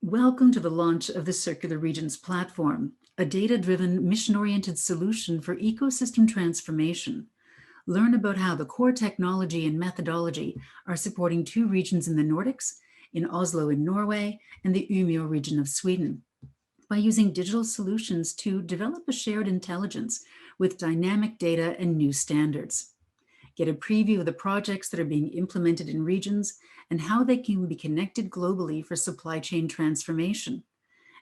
Welcome to the launch of the Circular Regions platform, a data-driven, mission-oriented solution for ecosystem transformation. Learn about how the core technology and methodology are supporting two regions in the Nordics, in Oslo in Norway, and the Umeå region of Sweden, by using digital solutions to develop a shared intelligence with dynamic data and new standards. Get a preview of the projects that are being implemented in regions and how they can be connected globally for supply chain transformation.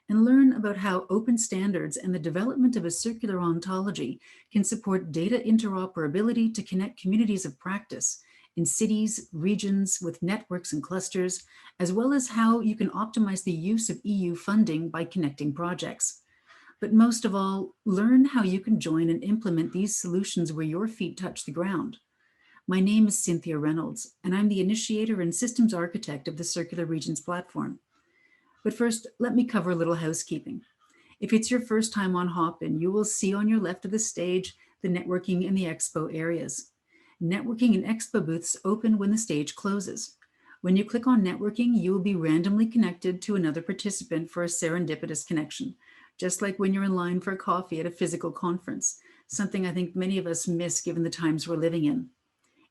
And learn about how open standards and the development of a circular ontology can support data interoperability to connect communities of practice in cities, regions, with networks and clusters, as well as how you can optimize the use of EU funding by connecting projects. But most of all, learn how you can join and implement these solutions where your feet touch the ground. My name is Cynthia Reynolds, and I'm the initiator and systems architect of the Circular Regions platform. But first, let me cover a little housekeeping. If it's your first time on Hopin, you will see on your left of the stage the networking and the expo areas. Networking and expo booths open when the stage closes. When you click on networking, you will be randomly connected to another participant for a serendipitous connection, just like when you're in line for a coffee at a physical conference, something I think many of us miss given the times we're living in.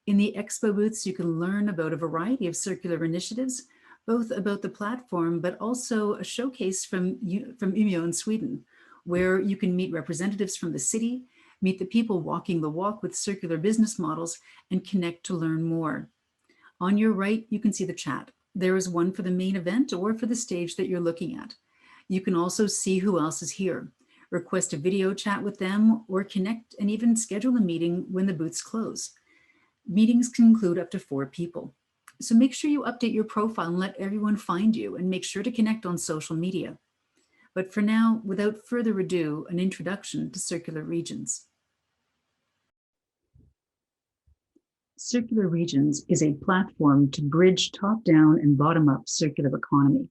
In the expo booths, you can learn about a variety of circular initiatives, both about the platform, but also a showcase from Umeå in Sweden, where you can meet representatives from the city, meet the people walking the walk with circular business models, and connect to learn more. On your right, you can see the chat. There is one for the main event or for the stage that you're looking at. You can also see who else is here, request a video chat with them, or connect and even schedule a meeting when the booths close. Meetings can include up to 4 people. So make sure you update your profile and let everyone find you, and make sure to connect on social media. But for now, without further ado, an introduction to Circular Regions. Circular Regions is a platform to bridge top-down and bottom-up circular economy.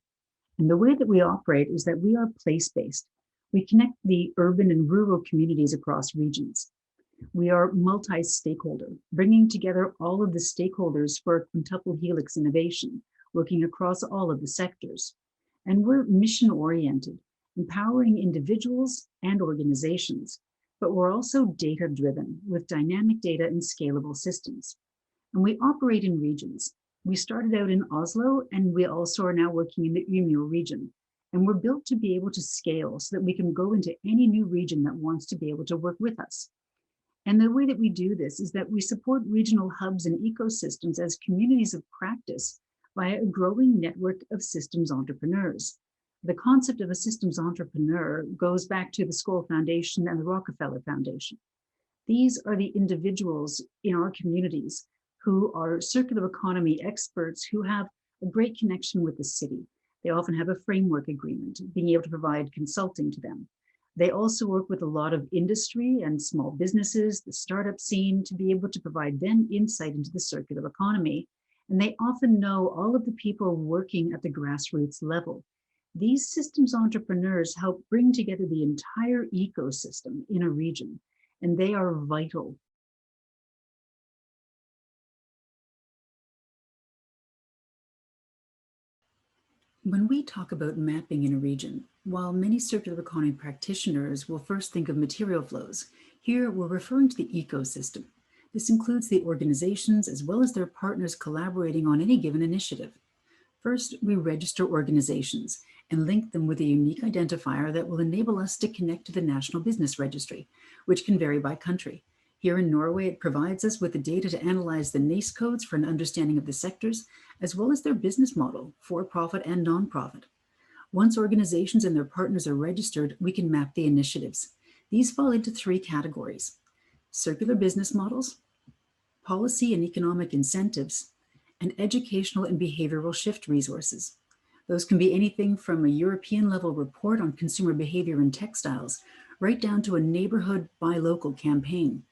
And the way that we operate is that we are place-based. We connect the urban and rural communities across regions. We are multi-stakeholder, bringing together all of the stakeholders for a quintuple helix innovation, working across all of the sectors. And we're mission-oriented, empowering individuals and organizations, but we're also data-driven with dynamic data and scalable systems. And we operate in regions. We started out in Oslo, and we also are now working in the Umeå region. And we're built to be able to scale so that we can go into any new region that wants to be able to work with us. And the way that we do this is that we support regional hubs and ecosystems as communities of practice via a growing network of systems entrepreneurs. The concept of a systems entrepreneur goes back to the Skoll Foundation and the Rockefeller Foundation. These are the individuals in our communities who are circular economy experts who have a great connection with the city. They often have a framework agreement, being able to provide consulting to them. They also work with a lot of industry and small businesses, the startup scene, to be able to provide them insight into the circular economy. And they often know all of the people working at the grassroots level. These systems entrepreneurs help bring together the entire ecosystem in a region, and they are vital. When we talk about mapping in a region, while many circular economy practitioners will first think of material flows, here we're referring to the ecosystem. This includes the organizations as well as their partners collaborating on any given initiative. First, we register organizations and link them with a unique identifier that will enable us to connect to the National Business Registry, which can vary by country. Here in Norway, it provides us with the data to analyze the NACE codes for an understanding of the sectors, as well as their business model, for-profit and non-profit. Once organizations and their partners are registered, we can map the initiatives. These fall into 3 categories: circular business models, policy and economic incentives, and educational and behavioral shift resources. Those can be anything from a European level report on consumer behavior in textiles, right down to a neighborhood buy local campaign.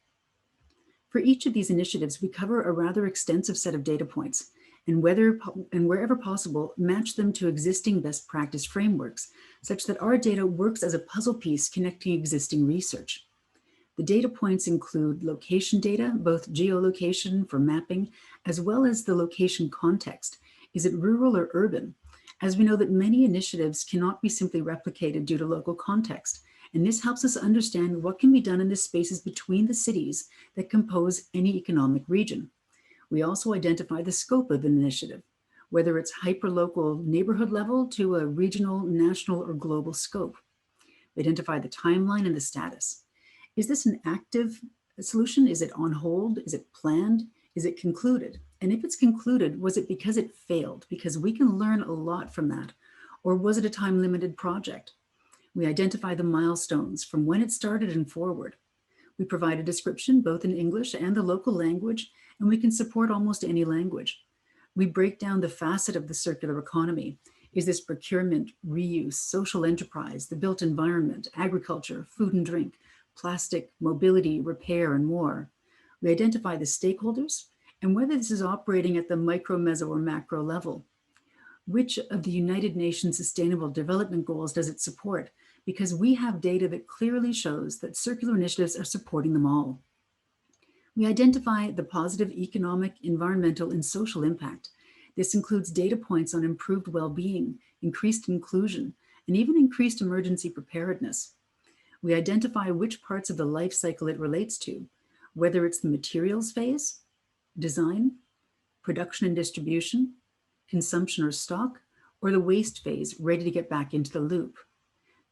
For each of these initiatives, we cover a rather extensive set of data points, and wherever possible, match them to existing best practice frameworks, such that our data works as a puzzle piece connecting existing research. The data points include location data, both geolocation for mapping, as well as the location context. Is it rural or urban? as we know that many initiatives cannot be simply replicated due to local context. And this helps us understand what can be done in the spaces between the cities that compose any economic region. We also identify the scope of an initiative, whether it's hyperlocal neighborhood level to a regional, national, or global scope. We identify the timeline and the status. Is this an active solution? Is it on hold? Is it planned? Is it concluded? And if it's concluded, was it because it failed? Because we can learn a lot from that. Or was it a time-limited project? We identify the milestones from when it started and forward. We provide a description both in English and the local language, and we can support almost any language. We break down the facet of the circular economy. Is this procurement, reuse, social enterprise, the built environment, agriculture, food and drink, plastic, mobility, repair, and more? We identify the stakeholders and whether this is operating at the micro, meso, or macro level. Which of the United Nations Sustainable Development Goals does it support? Because we have data that clearly shows that circular initiatives are supporting them all. We identify the positive economic, environmental, and social impact. This includes data points on improved well-being, increased inclusion, and even increased emergency preparedness. We identify which parts of the life cycle it relates to, whether it's the materials phase, design, production and distribution, consumption or stock, or the waste phase, ready to get back into the loop,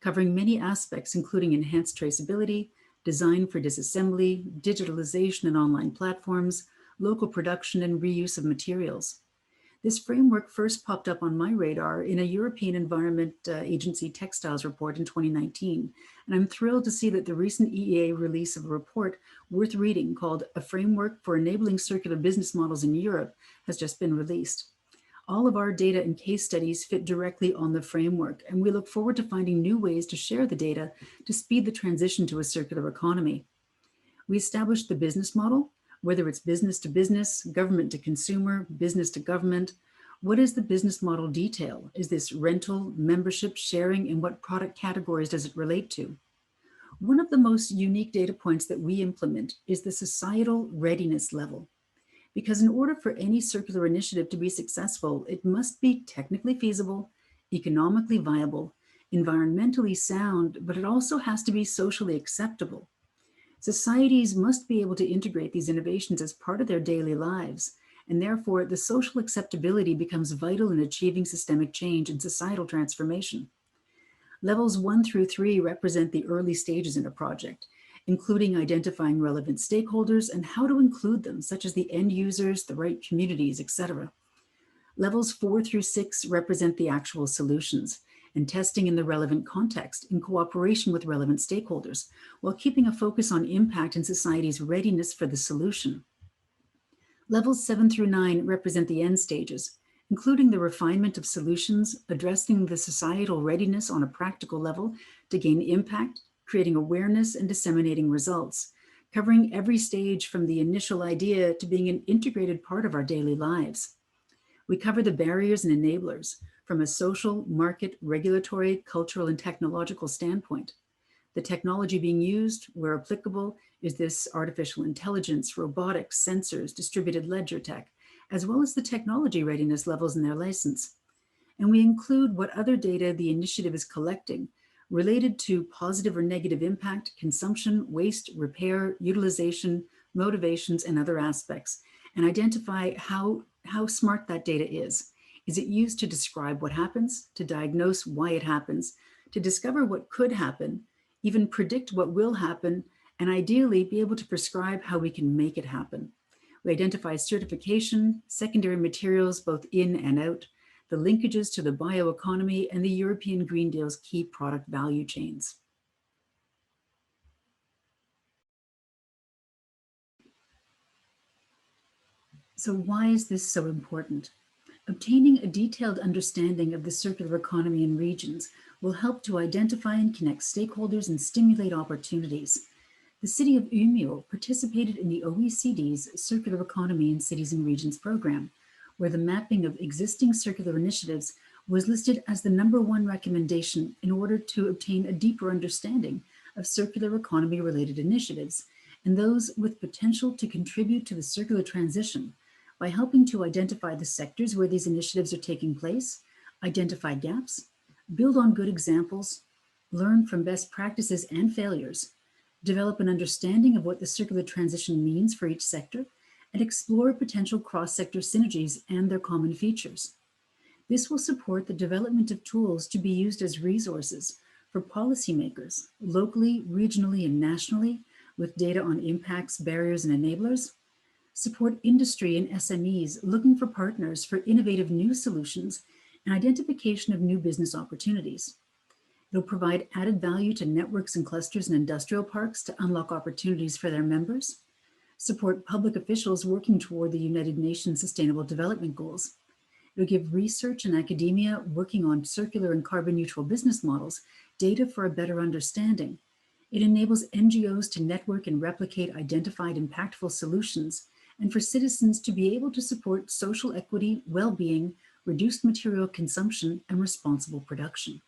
covering many aspects, including enhanced traceability, design for disassembly, digitalization and online platforms, local production and reuse of materials. This framework first popped up on my radar in a European Environment Agency textiles report in 2019, and I'm thrilled to see that the recent EEA release of a report worth reading called A Framework for Enabling Circular Business Models in Europe has just been released. All of our data and case studies fit directly on the framework, and we look forward to finding new ways to share the data to speed the transition to a circular economy. We established the business model, whether it's business to business, government to consumer, business to government. What is the business model detail? Is this rental, membership, sharing, and what product categories does it relate to? One of the most unique data points that we implement is the societal readiness level. Because in order for any circular initiative to be successful, it must be technically feasible, economically viable, environmentally sound, but it also has to be socially acceptable. Societies must be able to integrate these innovations as part of their daily lives, and therefore the social acceptability becomes vital in achieving systemic change and societal transformation. Levels 1 through 3 represent the early stages in a project, including identifying relevant stakeholders and how to include them, such as the end users, the right communities, etc. Levels 4 through 6 represent the actual solutions and testing in the relevant context in cooperation with relevant stakeholders, while keeping a focus on impact and society's readiness for the solution. Levels 7 through 9 represent the end stages, including the refinement of solutions, addressing the societal readiness on a practical level to gain impact, creating awareness, and disseminating results, covering every stage from the initial idea to being an integrated part of our daily lives. We cover the barriers and enablers from a social, market, regulatory, cultural, and technological standpoint. The technology being used, where applicable, is this artificial intelligence, robotics, sensors, distributed ledger tech, as well as the technology readiness levels in their license. And we include what other data the initiative is collecting related to positive or negative impact, consumption, waste, repair, utilization, motivations, and other aspects, and identify how smart that data is. Is it used to describe what happens, to diagnose why it happens, to discover what could happen, even predict what will happen, and ideally be able to prescribe how we can make it happen? We identify certification, secondary materials both in and out, the linkages to the bioeconomy, and the European Green Deal's key product value chains. So why is this so important? Obtaining a detailed understanding of the circular economy in regions will help to identify and connect stakeholders and stimulate opportunities. The city of Umeå participated in the OECD's Circular Economy in Cities and Regions program, where the mapping of existing circular initiatives was listed as the #1 recommendation in order to obtain a deeper understanding of circular economy related initiatives and those with potential to contribute to the circular transition by helping to identify the sectors where these initiatives are taking place, identify gaps, build on good examples, learn from best practices and failures, develop an understanding of what the circular transition means for each sector, and explore potential cross-sector synergies and their common features. This will support the development of tools to be used as resources for policymakers, locally, regionally, and nationally, with data on impacts, barriers, and enablers, support industry and SMEs looking for partners for innovative new solutions and identification of new business opportunities. It'll provide added value to networks and clusters and industrial parks to unlock opportunities for their members, support public officials working toward the United Nations Sustainable Development Goals. It'll give research and academia working on circular and carbon neutral business models data for a better understanding. It enables NGOs to network and replicate identified impactful solutions, and for citizens to be able to support social equity, well-being, reduced material consumption, and responsible production.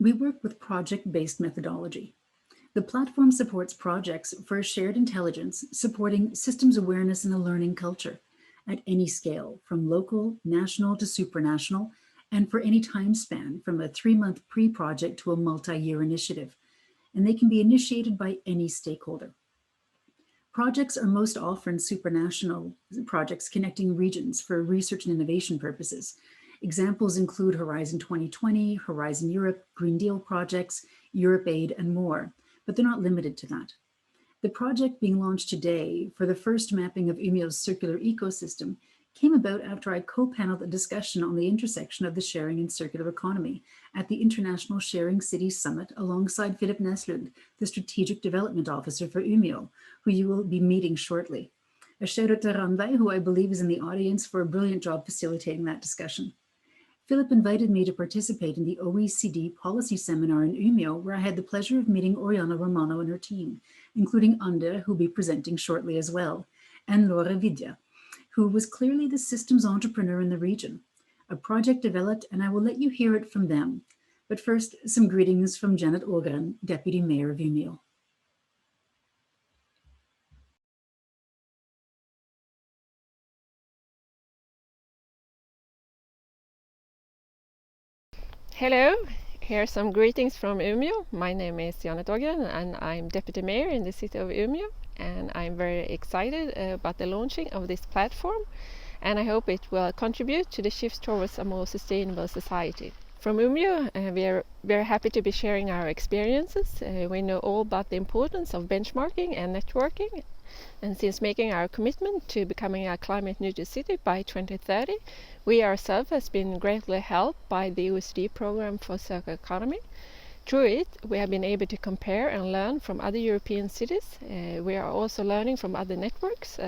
We work with project-based methodology. The platform supports projects for a shared intelligence, supporting systems awareness and a learning culture at any scale, from local, national to supranational, and for any time span, from a 3-month pre-project to a multi-year initiative. And they can be initiated by any stakeholder. Projects are most often supranational projects connecting regions for research and innovation purposes. Examples include Horizon 2020, Horizon Europe, Green Deal projects, Europe Aid, and more, but they're not limited to that. The project being launched today for the first mapping of Umeå's circular ecosystem came about after I co-paneled a discussion on the intersection of the sharing and circular economy at the International Sharing Cities Summit alongside Philip Näslund, the Strategic Development Officer for Umeå, who you will be meeting shortly. A shout out to Ranveig, who I believe is in the audience, for a brilliant job facilitating that discussion. Philip invited me to participate in the OECD policy seminar in Umeå, where I had the pleasure of meeting Oriana Romano and her team, including Ander, who'll be presenting shortly as well, and Laura Vidje, who was clearly the systems entrepreneur in the region. A project developed, and I will let you hear it from them. But first, some greetings from Janet Ågren, Deputy Mayor of Umeå. Hello, here are some greetings from Umeå. My name is Janet Ågren and I'm Deputy Mayor in the city of Umeå, and I'm very excited about the launching of this platform, and I hope it will contribute to the shift towards a more sustainable society. From Umeå, we are very happy to be sharing our experiences. We know all about the importance of benchmarking and networking, and since making our commitment to becoming a climate neutral city by 2030, we ourselves has been greatly helped by the OECD program for circular economy. Through it, we have been able to compare and learn from other European cities. We are also learning from other networks,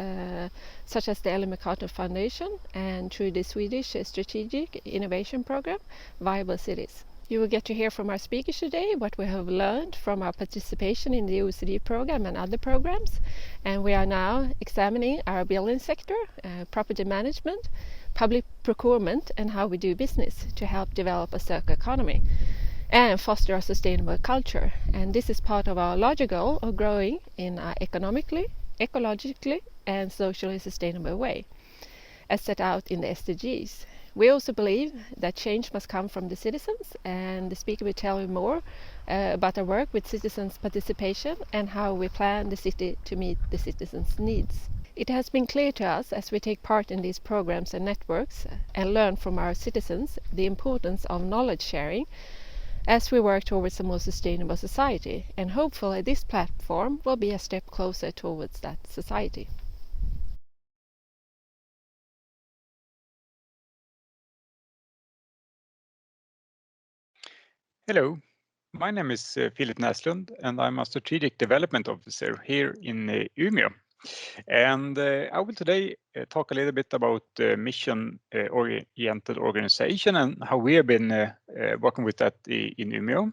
such as the Ellen MacArthur Foundation, and through the Swedish Strategic Innovation Program, Viable Cities. You will get to hear from our speakers today what we have learned from our participation in the OECD program and other programs. And we are now examining our building sector, property management, public procurement, and how we do business to help develop a circular economy and foster a sustainable culture. And this is part of our larger goal of growing in an economically, ecologically, and socially sustainable way, as set out in the SDGs. We also believe that change must come from the citizens, and the speaker will tell you more about our work with citizens' participation and how we plan the city to meet the citizens' needs. It has been clear to us as we take part in these programs and networks and learn from our citizens the importance of knowledge sharing as we work towards a more sustainable society, and hopefully this platform will be a step closer towards that society. Hello, my name is Philip Näslund and I'm a Strategic Development Officer here in Umeå. And I will today talk a little bit about mission-oriented organization and how we have been working with that in Umeå.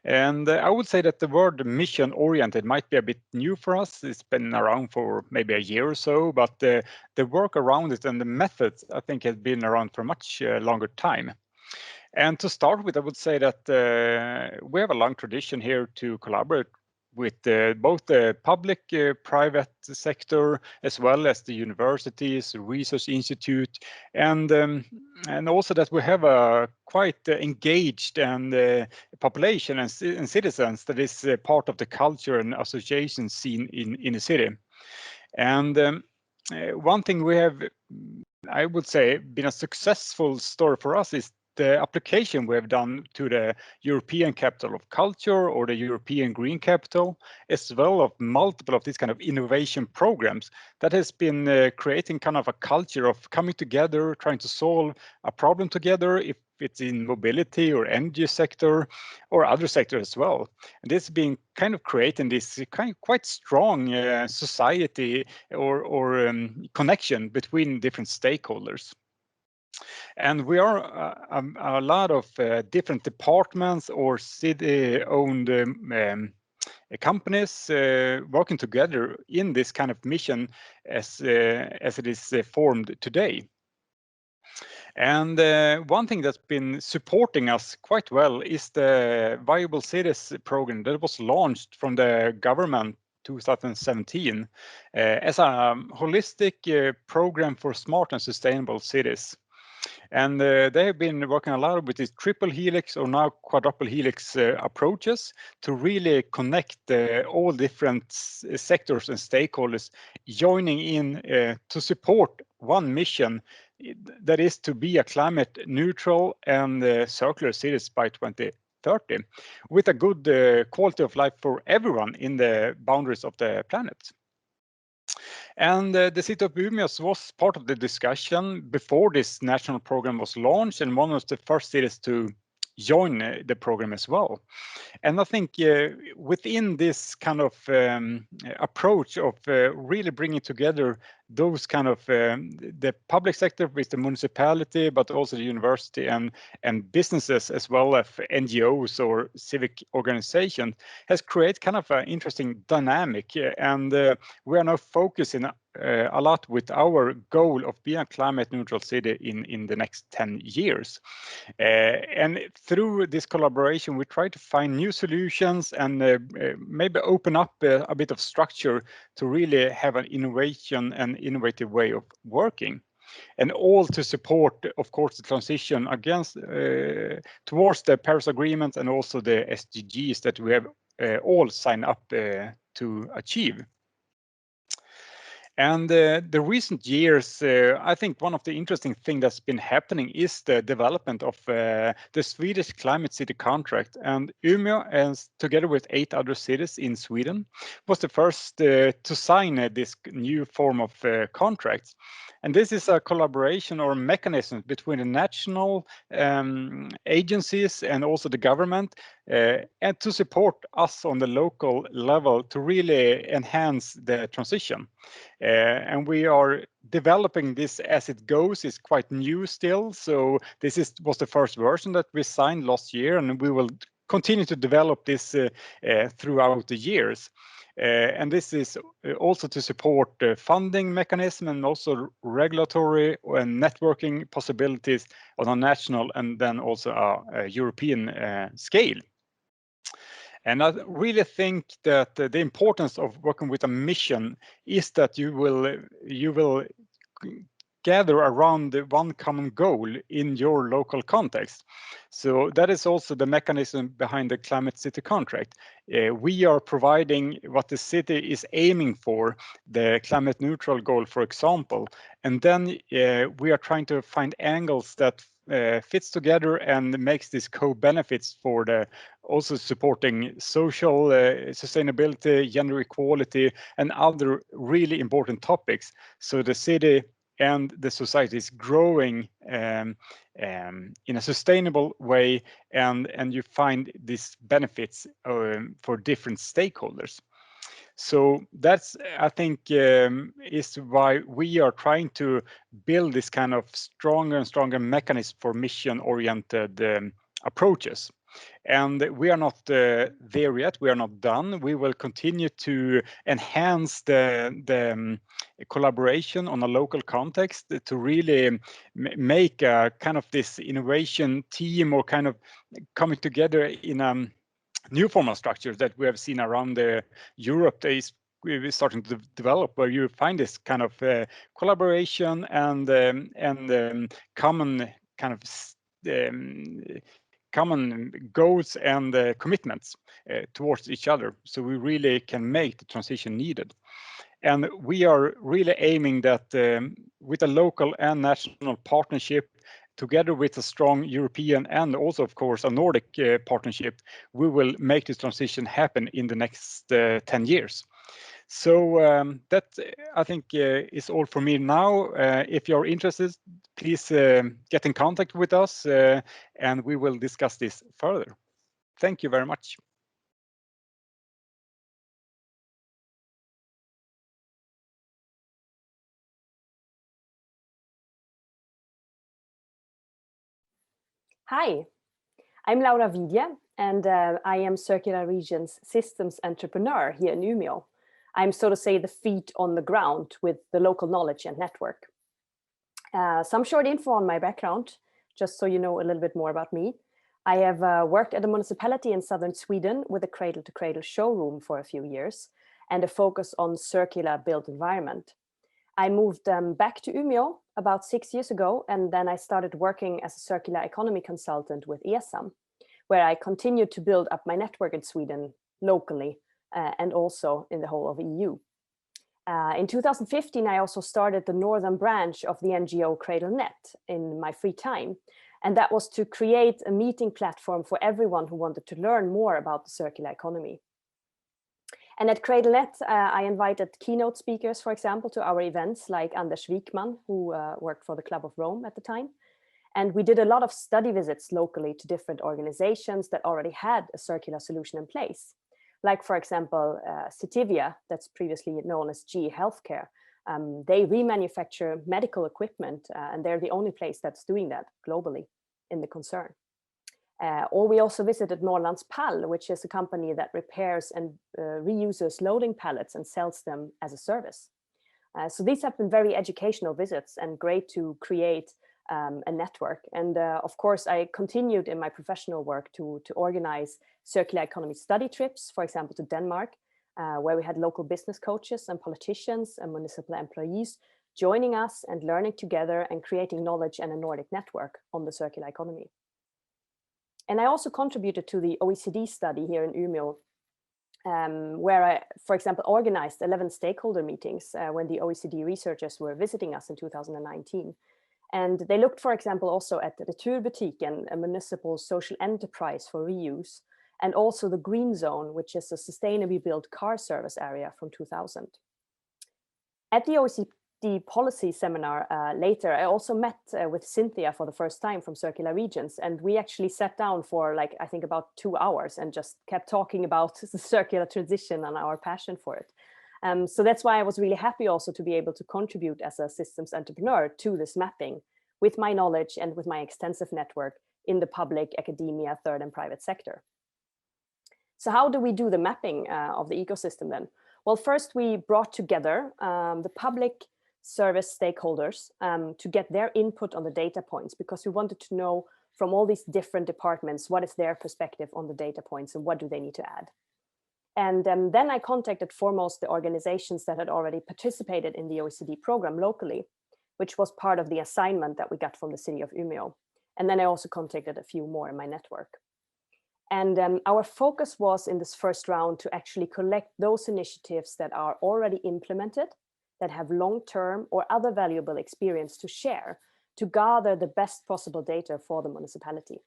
And I would say that the word mission-oriented might be a bit new for us. It's been around for maybe a year or so, but the work around it and the methods, I think, has been around for a much longer time. And to start with, I would say that we have a long tradition here to collaborate with both the public, private sector, as well as the universities, research institute, and also that we have a quite engaged and population and citizens that is part of the culture and association scene in the city. And one thing we have, I would say, been a successful story for us is the application we have done to the European Capital of Culture or the European Green Capital, as well as multiple of these kind of innovation programs that has been creating kind of a culture of coming together, trying to solve a problem together, if it's in mobility or energy sector or other sectors as well. And this has been kind of creating this quite strong society or connection between different stakeholders. And we are a lot of different departments or city-owned companies working together in this kind of mission as it is formed today. And one thing that's been supporting us quite well is the Viable Cities program that was launched from the government 2017 as a holistic program for smart and sustainable cities. And they have been working a lot with these triple helix or now quadruple helix approaches to really connect all different sectors and stakeholders joining in to support one mission, that is to be a climate neutral and circular cities by 2030 with a good quality of life for everyone in the boundaries of the planet. And the city of Umeå was part of the discussion before this national program was launched, and one of the first cities to join the program as well. And I think within this kind of approach of really bringing together those kind of the public sector with the municipality, but also the university and businesses, as well as NGOs or civic organizations, has created kind of an interesting dynamic. And we are now focusing a lot with our goal of being a climate neutral city in the next 10 years. And through this collaboration, we try to find new solutions and maybe open up a bit of structure to really have an innovation and innovative way of working. And all to support, of course, the transition towards the Paris Agreement and also the SDGs that we have all signed up to achieve. And the recent years, I think one of the interesting things that's been happening is the development of the Swedish Climate City Contract. And Umeå, as together with 8 other cities in Sweden, was the first to sign this new form of contracts. And this is a collaboration or mechanism between the national agencies and also the government, and to support us on the local level to really enhance the transition. And we are developing this as it goes. It's quite new still. So this was the first version that we signed last year, and we will continue to develop this throughout the years. And this is also to support funding mechanism and also regulatory and networking possibilities on a national and then also a European scale. And I really think that the importance of working with a mission is that you will gather around one common goal in your local context. So that is also the mechanism behind the Climate City Contract. We are providing what the city is aiming for, the climate neutral goal, for example, and then we are trying to find angles that fits together and makes this co-benefits for the also supporting social sustainability, gender equality, and other really important topics. So the city and the society is growing in a sustainable way, and you find these benefits for different stakeholders. So that's, I think, is why we are trying to build this kind of stronger and stronger mechanism for mission-oriented approaches. And we are not there yet. We are not done. We will continue to enhance the collaboration on a local context to really make a kind of this innovation team or kind of coming together in new formal structures that we have seen around Europe that is starting to develop, where you find this kind of collaboration and common kind of common goals and commitments towards each other, so we really can make the transition needed. And we are really aiming that with a local and national partnership, together with a strong European and also, of course, a Nordic partnership, we will make this transition happen in the next 10 years. So that, I think, is all for me now. If you're interested, please get in contact with us and we will discuss this further. Thank you very much. Hi, I'm Laura Vidje, and I am Circular Region's systems entrepreneur here in Umeå. I'm, so to say, the feet on the ground with the local knowledge and network. Some short info on my background, just so you know a little bit more about me. I have worked at a municipality in southern Sweden with a cradle-to-cradle showroom for a few years and a focus on circular built environment. I moved back to Umeå about 6 years ago, and then I started working as a circular economy consultant with ESAM, where I continued to build up my network in Sweden locally and also in the whole of EU. In 2015, I also started the northern branch of the NGO CradleNet in my free time. And that was to create a meeting platform for everyone who wanted to learn more about the circular economy. And at CradleNet, I invited keynote speakers, for example, to our events, like Anders Wijkman, who worked for the Club of Rome at the time. And we did a lot of study visits locally to different organizations that already had a circular solution in place. Like, for example, Citivia, that's previously known as GE Healthcare. They remanufacture medical equipment, and they're the only place that's doing that globally in the concern. Or we also visited Norrlands Pall, which is a company that repairs and reuses loading pallets and sells them as a service. So these have been very educational visits and great to create a network. And of course, I continued in my professional work to organize circular economy study trips, for example, to Denmark, where we had local business coaches and politicians and municipal employees joining us and learning together and creating knowledge and a Nordic network on the circular economy. And I also contributed to the OECD study here in Umeå, where I, for example, organized 11 stakeholder meetings when the OECD researchers were visiting us in 2019. And they looked, for example, also at the Returbutiken, a municipal social enterprise for reuse, and also the Green Zone, which is a sustainably built car service area from 2000. At the OECD policy seminar later, I also met with Cynthia for the first time from Circular Regions, and we actually sat down for like, I think about 2 hours and just kept talking about the circular transition and our passion for it. So that's why I was really happy also to be able to contribute as a systems entrepreneur to this mapping with my knowledge and with my extensive network in the public, academia, third and private sector. So how do we do the mapping of the ecosystem then? Well, first we brought together the public service stakeholders to get their input on the data points, because we wanted to know from all these different departments, what is their perspective on the data points and what do they need to add. And then I contacted foremost the organizations that had already participated in the OECD program locally, which was part of the assignment that we got from the city of Umeå. And then I also contacted a few more in my network. And our focus was in this first round to actually collect those initiatives that are already implemented, that have long-term or other valuable experience to share, to gather the best possible data for the municipality.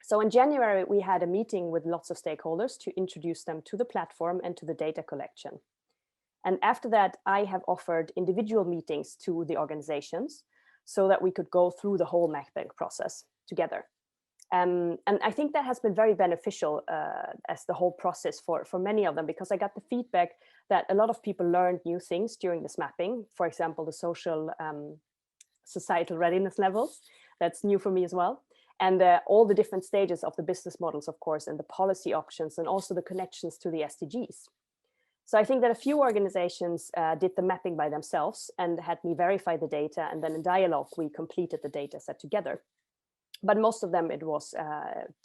So in January, we had a meeting with lots of stakeholders to introduce them to the platform and to the data collection. And after that, I have offered individual meetings to the organizations so that we could go through the whole mapping process together. And I think that has been very beneficial as the whole process for many of them, because I got the feedback that a lot of people learned new things during this mapping. For example, the social societal readiness levels. That's new for me as well. And all the different stages of the business models, of course, and the policy options, and also the connections to the SDGs. So I think that a few organizations did the mapping by themselves and had me verify the data. And then in dialogue, we completed the data set together. But most of them, it was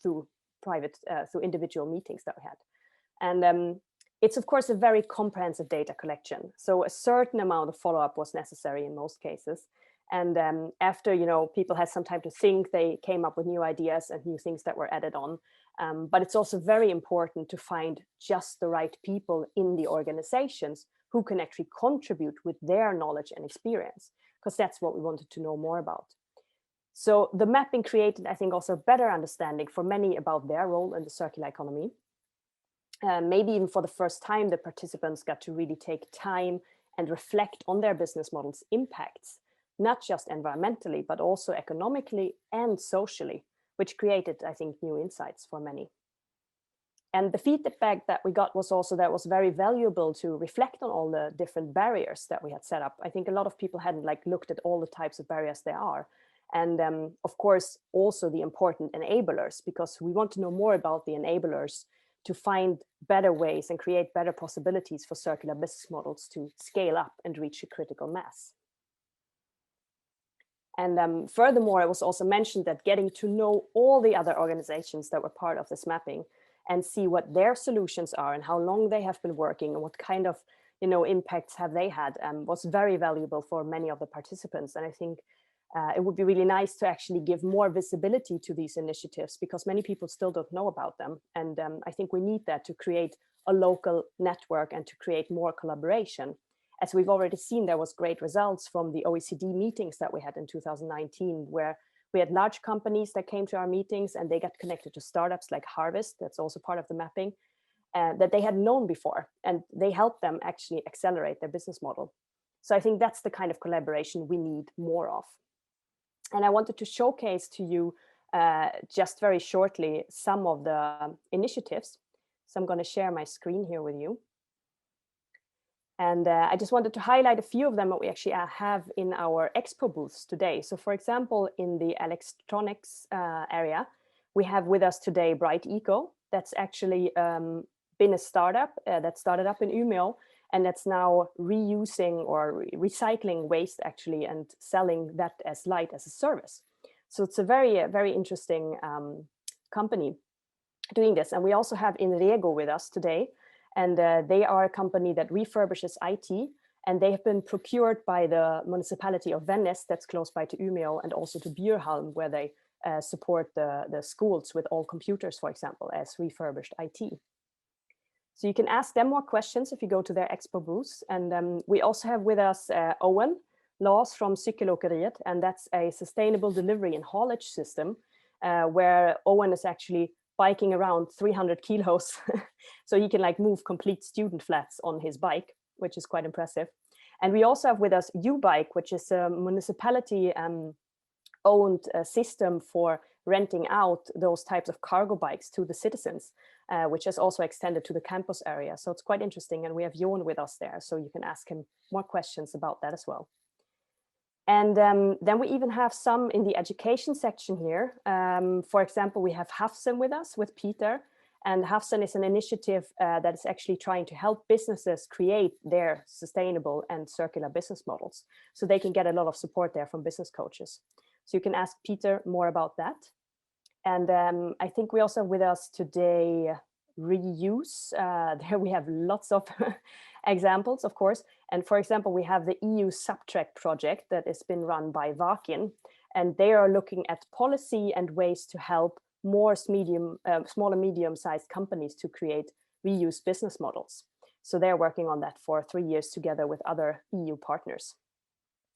through through individual meetings that we had. And it's of course a very comprehensive data collection. So a certain amount of follow-up was necessary in most cases. And after, people had some time to think, they came up with new ideas and new things that were added on. But it's also very important to find just the right people in the organizations who can actually contribute with their knowledge and experience, because that's what we wanted to know more about. So the mapping created, I think, also a better understanding for many about their role in the circular economy. Maybe even for the first time, the participants got to really take time and reflect on their business models' impacts, not just environmentally, but also economically and socially, which created, I think, new insights for many. And the feedback that we got was also that it was very valuable to reflect on all the different barriers that we had set up. I think a lot of people hadn't looked at all the types of barriers there are. And of course, also the important enablers, because we want to know more about the enablers to find better ways and create better possibilities for circular business models to scale up and reach a critical mass. And furthermore, it was also mentioned that getting to know all the other organizations that were part of this mapping and see what their solutions are and how long they have been working and what kind of impacts have they had was very valuable for many of the participants. And I think it would be really nice to actually give more visibility to these initiatives, because many people still don't know about them. And I think we need that to create a local network and to create more collaboration. As we've already seen, there was great results from the OECD meetings that we had in 2019, where we had large companies that came to our meetings and they got connected to startups like Harvest, that's also part of the mapping, that they had known before, and they helped them actually accelerate their business model. So I think that's the kind of collaboration we need more of. And I wanted to showcase to you just very shortly some of the initiatives. So I'm going to share my screen here with you. And I just wanted to highlight a few of them that we actually have in our expo booths today. So for example, in the electronics area, we have with us today Bright Eco. That's actually been a startup that started up in Umeå, and that's now reusing or recycling waste actually and selling that as light as a service. So it's a very, very interesting company doing this. And we also have Inrego with us today. And they are a company that refurbishes IT, and they have been procured by the municipality of Vännäs, that's close by to Umeå, and also to Bjurholm, where they support the schools with all computers, for example, as refurbished IT. So you can ask them more questions if you go to their expo booths. And we also have with us Owen Laws from Cykelåkeriet, and that's a sustainable delivery and haulage system where Owen is actually biking around 300 kilos. So he can move complete student flats on his bike, which is quite impressive. And we also have with us U-Bike, which is a municipality owned system for renting out those types of cargo bikes to the citizens, which is also extended to the campus area. So it's quite interesting. And we have Jon with us there, so you can ask him more questions about that as well. And then we even have some in the education section here. For example, we have Hafsen with us, with Peter. And Hafsen is an initiative that is actually trying to help businesses create their sustainable and circular business models. So they can get a lot of support there from business coaches. So you can ask Peter more about that. And I think we also have with us today Reuse. There we have lots of examples, of course. And for example, we have the EU Subtract project that has been run by Vakin, and they are looking at policy and ways to help more small and medium-sized companies to create reuse business models. So they're working on that for 3 years together with other EU partners.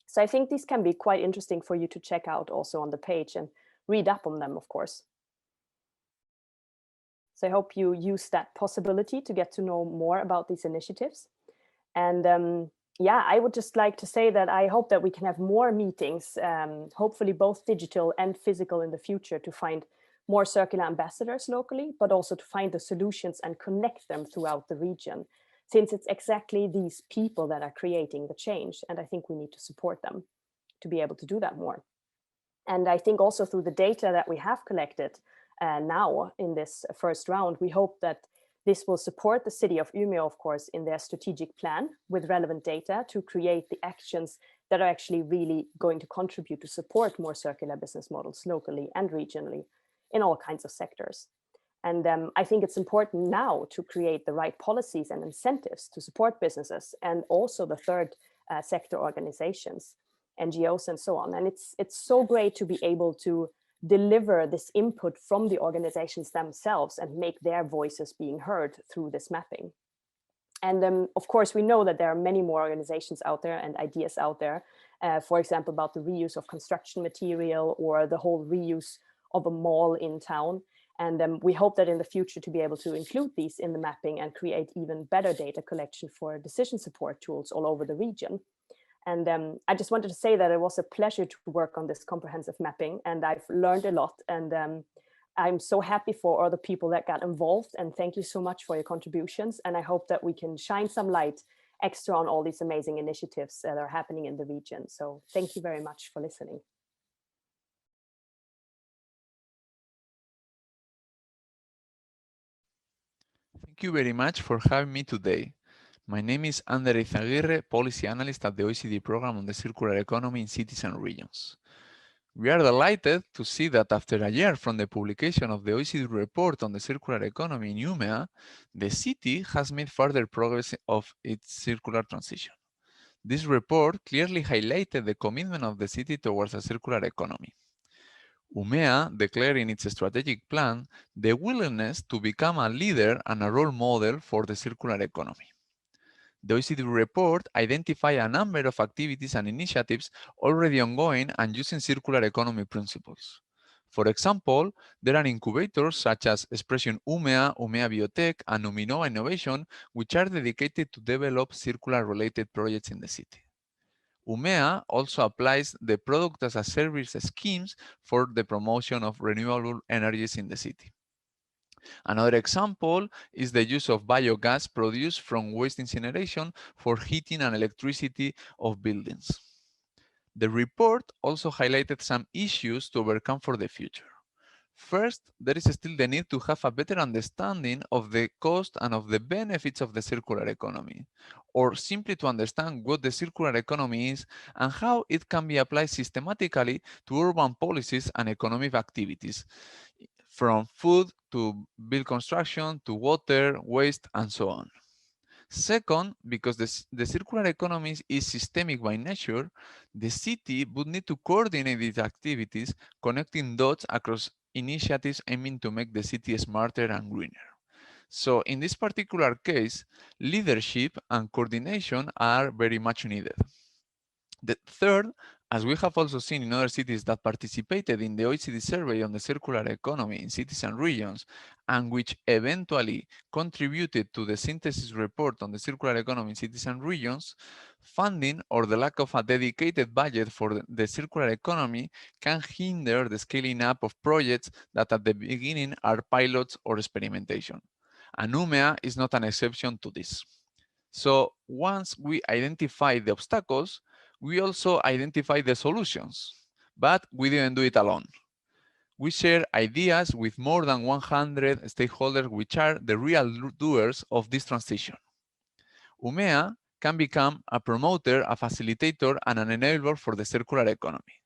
So I think these can be quite interesting for you to check out also on the page and read up on them, of course. So I hope you use that possibility to get to know more about these initiatives. And yeah, I would just like to say that I hope that we can have more meetings, hopefully both digital and physical in the future, to find more circular ambassadors locally, but also to find the solutions and connect them throughout the region, since it's exactly these people that are creating the change. And I think we need to support them to be able to do that more. And I think also through the data that we have collected now in this first round, we hope that this will support the city of Umeå, of course, in their strategic plan with relevant data to create the actions that are actually really going to contribute to support more circular business models locally and regionally in all kinds of sectors. And I think it's important now to create the right policies and incentives to support businesses and also the third sector organizations, NGOs and so on. And it's so great to be able to deliver this input from the organizations themselves and make their voices being heard through this mapping. And of course, we know that there are many more organizations out there and ideas out there, for example, about the reuse of construction material or the whole reuse of a mall in town. And we hope that in the future to be able to include these in the mapping and create even better data collection for decision support tools all over the region. And I just wanted to say that it was a pleasure to work on this comprehensive mapping, and I've learned a lot. And I'm so happy for all the people that got involved, and thank you so much for your contributions. And I hope that we can shine some light extra on all these amazing initiatives that are happening in the region. So thank you very much for listening. Thank you very much for having me today. My name is Ander Izaguirre, Policy Analyst at the OECD Program on the Circular Economy in Cities and Regions. We are delighted to see that after a year from the publication of the OECD report on the circular economy in Umeå, the city has made further progress of its circular transition. This report clearly highlighted the commitment of the city towards a circular economy. Umeå declared in its strategic plan the willingness to become a leader and a role model for the circular economy. The OECD report identified a number of activities and initiatives already ongoing and using circular economy principles. For example, there are incubators such as Expression Umeå, Umeå Biotech, and Umeå Innovation, which are dedicated to develop circular-related projects in the city. Umeå also applies the product as a service schemes for the promotion of renewable energies in the city. Another example is the use of biogas produced from waste incineration for heating and electricity of buildings. The report also highlighted some issues to overcome for the future. First, there is still the need to have a better understanding of the cost and of the benefits of the circular economy, or simply to understand what the circular economy is and how it can be applied systematically to urban policies and economic activities, from food to build construction to water, waste, and so on. Second, because the circular economy is systemic by nature, the city would need to coordinate its activities, connecting dots across initiatives aiming to make the city smarter and greener. So in this particular case, leadership and coordination are very much needed. The third, as we have also seen in other cities that participated in the OECD survey on the circular economy in cities and regions, and which eventually contributed to the synthesis report on the circular economy in cities and regions, funding or the lack of a dedicated budget for the circular economy can hinder the scaling up of projects that at the beginning are pilots or experimentation. And Umeå is not an exception to this. So once we identify the obstacles, we also identify the solutions, but we didn't do it alone. We share ideas with more than 100 stakeholders, which are the real doers of this transition. Umeå can become a promoter, a facilitator, and an enabler for the circular economy.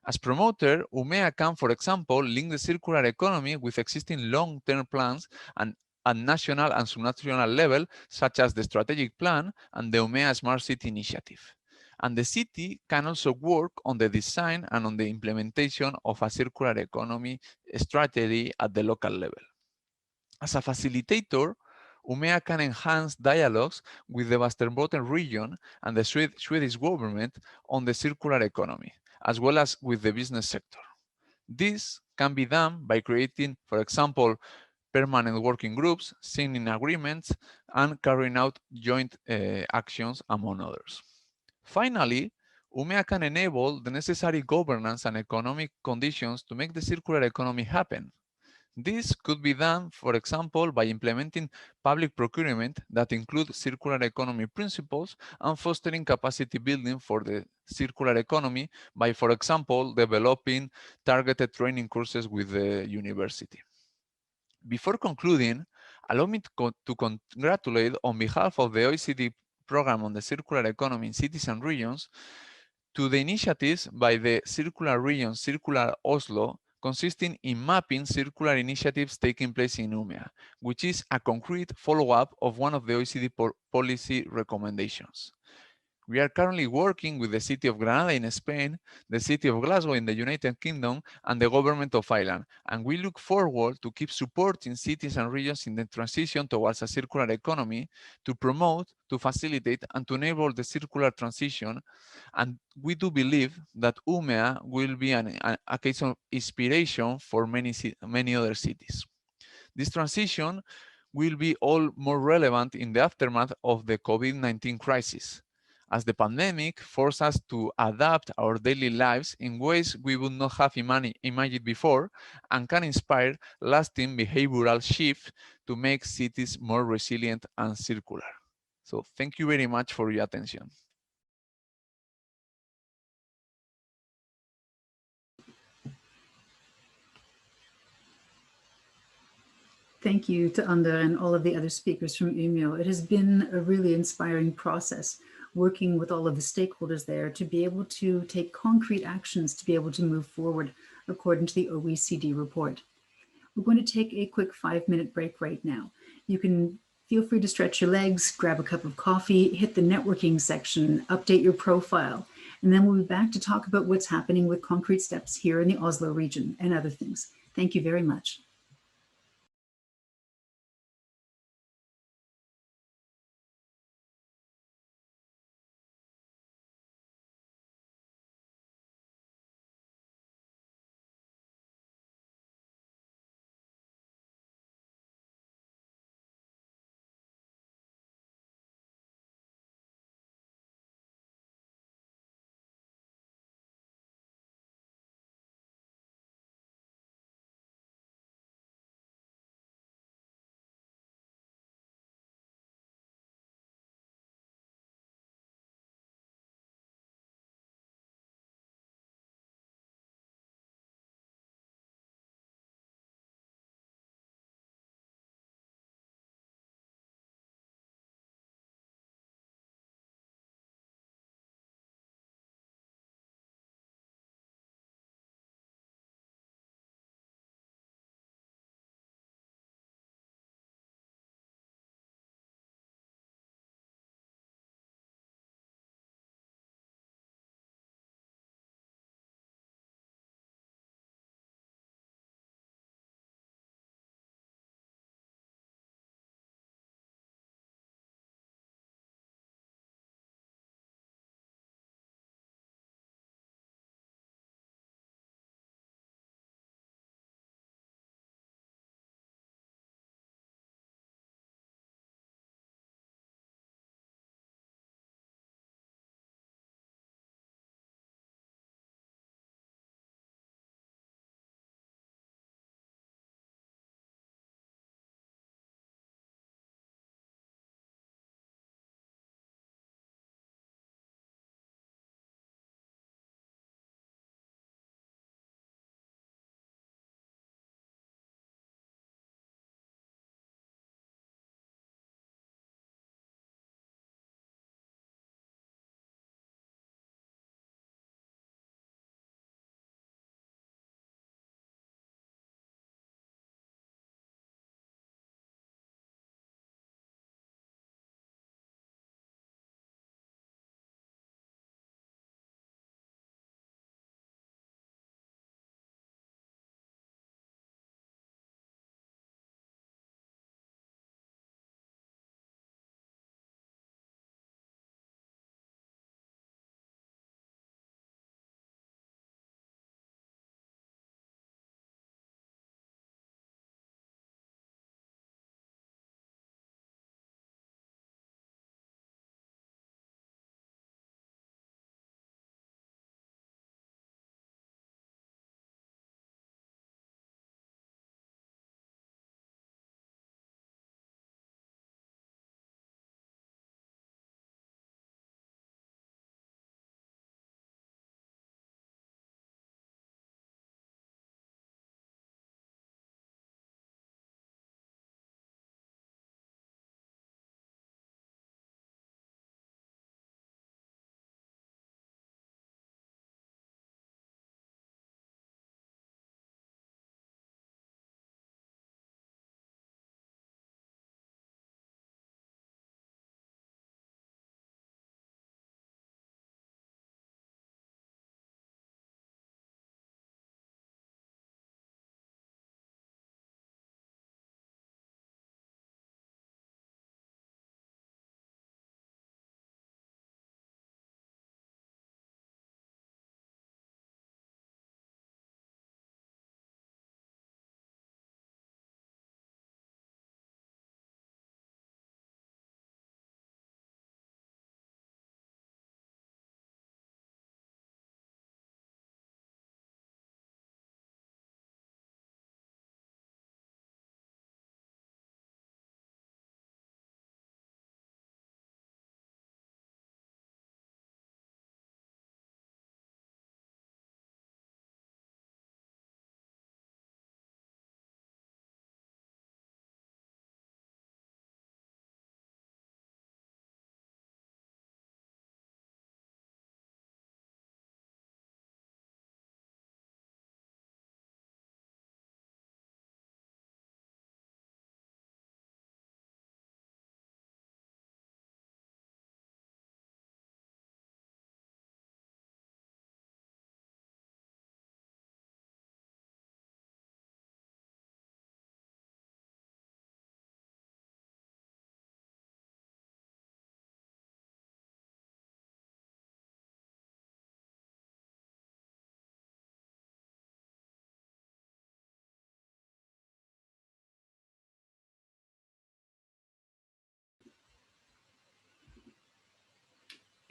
As promoter, Umeå can, for example, link the circular economy with existing long-term plans and at national and subnational level, such as the strategic plan and the Umeå Smart City initiative. And the city can also work on the design and on the implementation of a circular economy strategy at the local level. As a facilitator, Umeå can enhance dialogues with the Västerbotten region and the Swedish government on the circular economy, as well as with the business sector. This can be done by creating, for example, permanent working groups, signing agreements, and carrying out joint actions, among others. Finally, Umeå can enable the necessary governance and economic conditions to make the circular economy happen. This could be done, for example, by implementing public procurement that include circular economy principles and fostering capacity building for the circular economy by, for example, developing targeted training courses with the university. Before concluding, allow me to congratulate on behalf of the OECD program on the circular economy in cities and regions to the initiatives by the Circular Region, Circular Oslo, consisting in mapping circular initiatives taking place in Umeå, which is a concrete follow-up of one of the OECD policy recommendations. We are currently working with the city of Granada in Spain, the city of Glasgow in the United Kingdom, and the government of Ireland, and we look forward to keep supporting cities and regions in the transition towards a circular economy to promote, to facilitate, and to enable the circular transition. And we do believe that Umeå will be a case of inspiration for many other cities. This transition will be all more relevant in the aftermath of the COVID-19 crisis, as the pandemic forced us to adapt our daily lives in ways we would not have imagined before, and can inspire lasting behavioral shift to make cities more resilient and circular. So thank you very much for your attention. Thank you to Ander and all of the other speakers from Umeå. It has been a really inspiring process working with all of the stakeholders there to be able to take concrete actions to be able to move forward according to the OECD report. We're going to take a quick 5-minute break right now. You can feel free to stretch your legs, grab a cup of coffee, hit the networking section, update your profile, and then we'll be back to talk about what's happening with concrete steps here in the Oslo region and other things. Thank you very much.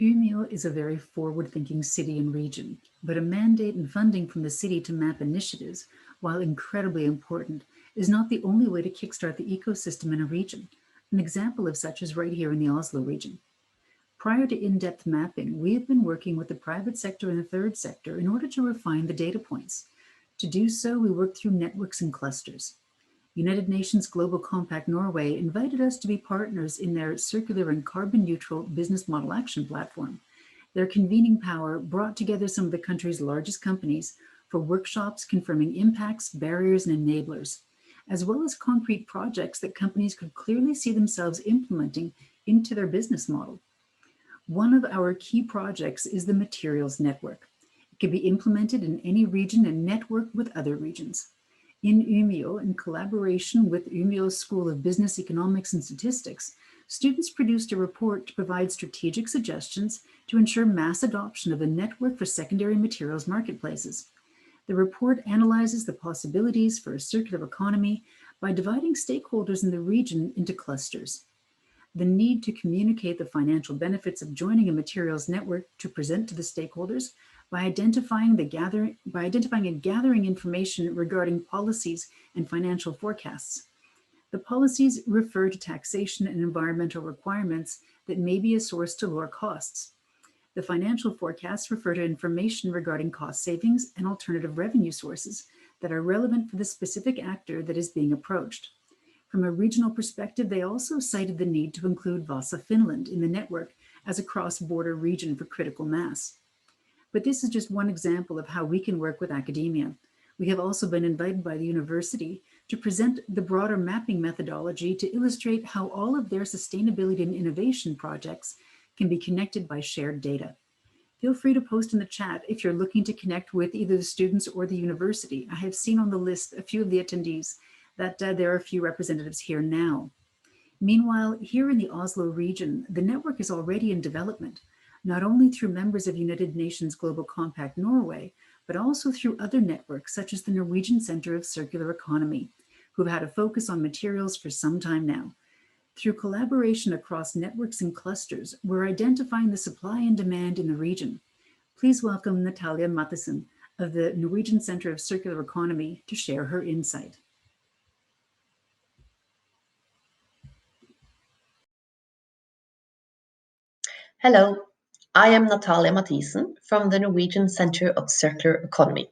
Umeå is a very forward-thinking city and region, but a mandate and funding from the city to map initiatives, while incredibly important, is not the only way to kickstart the ecosystem in a region. An example of such is right here in the Oslo region. Prior to in-depth mapping, we have been working with the private sector and the third sector in order to refine the data points. To do so, we worked through networks and clusters. United Nations Global Compact Norway invited us to be partners in their circular and carbon neutral business model action platform. Their convening power brought together some of the country's largest companies for workshops confirming impacts, barriers, and enablers, as well as concrete projects that companies could clearly see themselves implementing into their business model. One of our key projects is the Materials Network. It can be implemented in any region and network with other regions. In Umeå, in collaboration with Umeå School of Business, Economics and Statistics, students produced a report to provide strategic suggestions to ensure mass adoption of a network for secondary materials marketplaces. The report analyzes the possibilities for a circular economy by dividing stakeholders in the region into clusters. The need to communicate the financial benefits of joining a materials network to present to the stakeholders by identifying and gathering information regarding policies and financial forecasts. The policies refer to taxation and environmental requirements that may be a source to lower costs. The financial forecasts refer to information regarding cost savings and alternative revenue sources that are relevant for the specific actor that is being approached. From a regional perspective, they also cited the need to include Vasa, Finland in the network as a cross-border region for critical mass. But this is just one example of how we can work with academia. We have also been invited by the university to present the broader mapping methodology to illustrate how all of their sustainability and innovation projects can be connected by shared data. Feel free to post in the chat if you're looking to connect with either the students or the university. I have seen on the list a few of the attendees that there are a few representatives here now. Meanwhile, here in the Oslo region, the network is already in development, not only through members of United Nations Global Compact Norway, but also through other networks such as the Norwegian Center of Circular Economy, who've had a focus on materials for some time now. Through collaboration across networks and clusters, we're identifying the supply and demand in the region. Please welcome Natalia Matheson of the Norwegian Center of Circular Economy to share her insight. Hello, I am Natalia Matheson from the Norwegian Center of Circular Economy.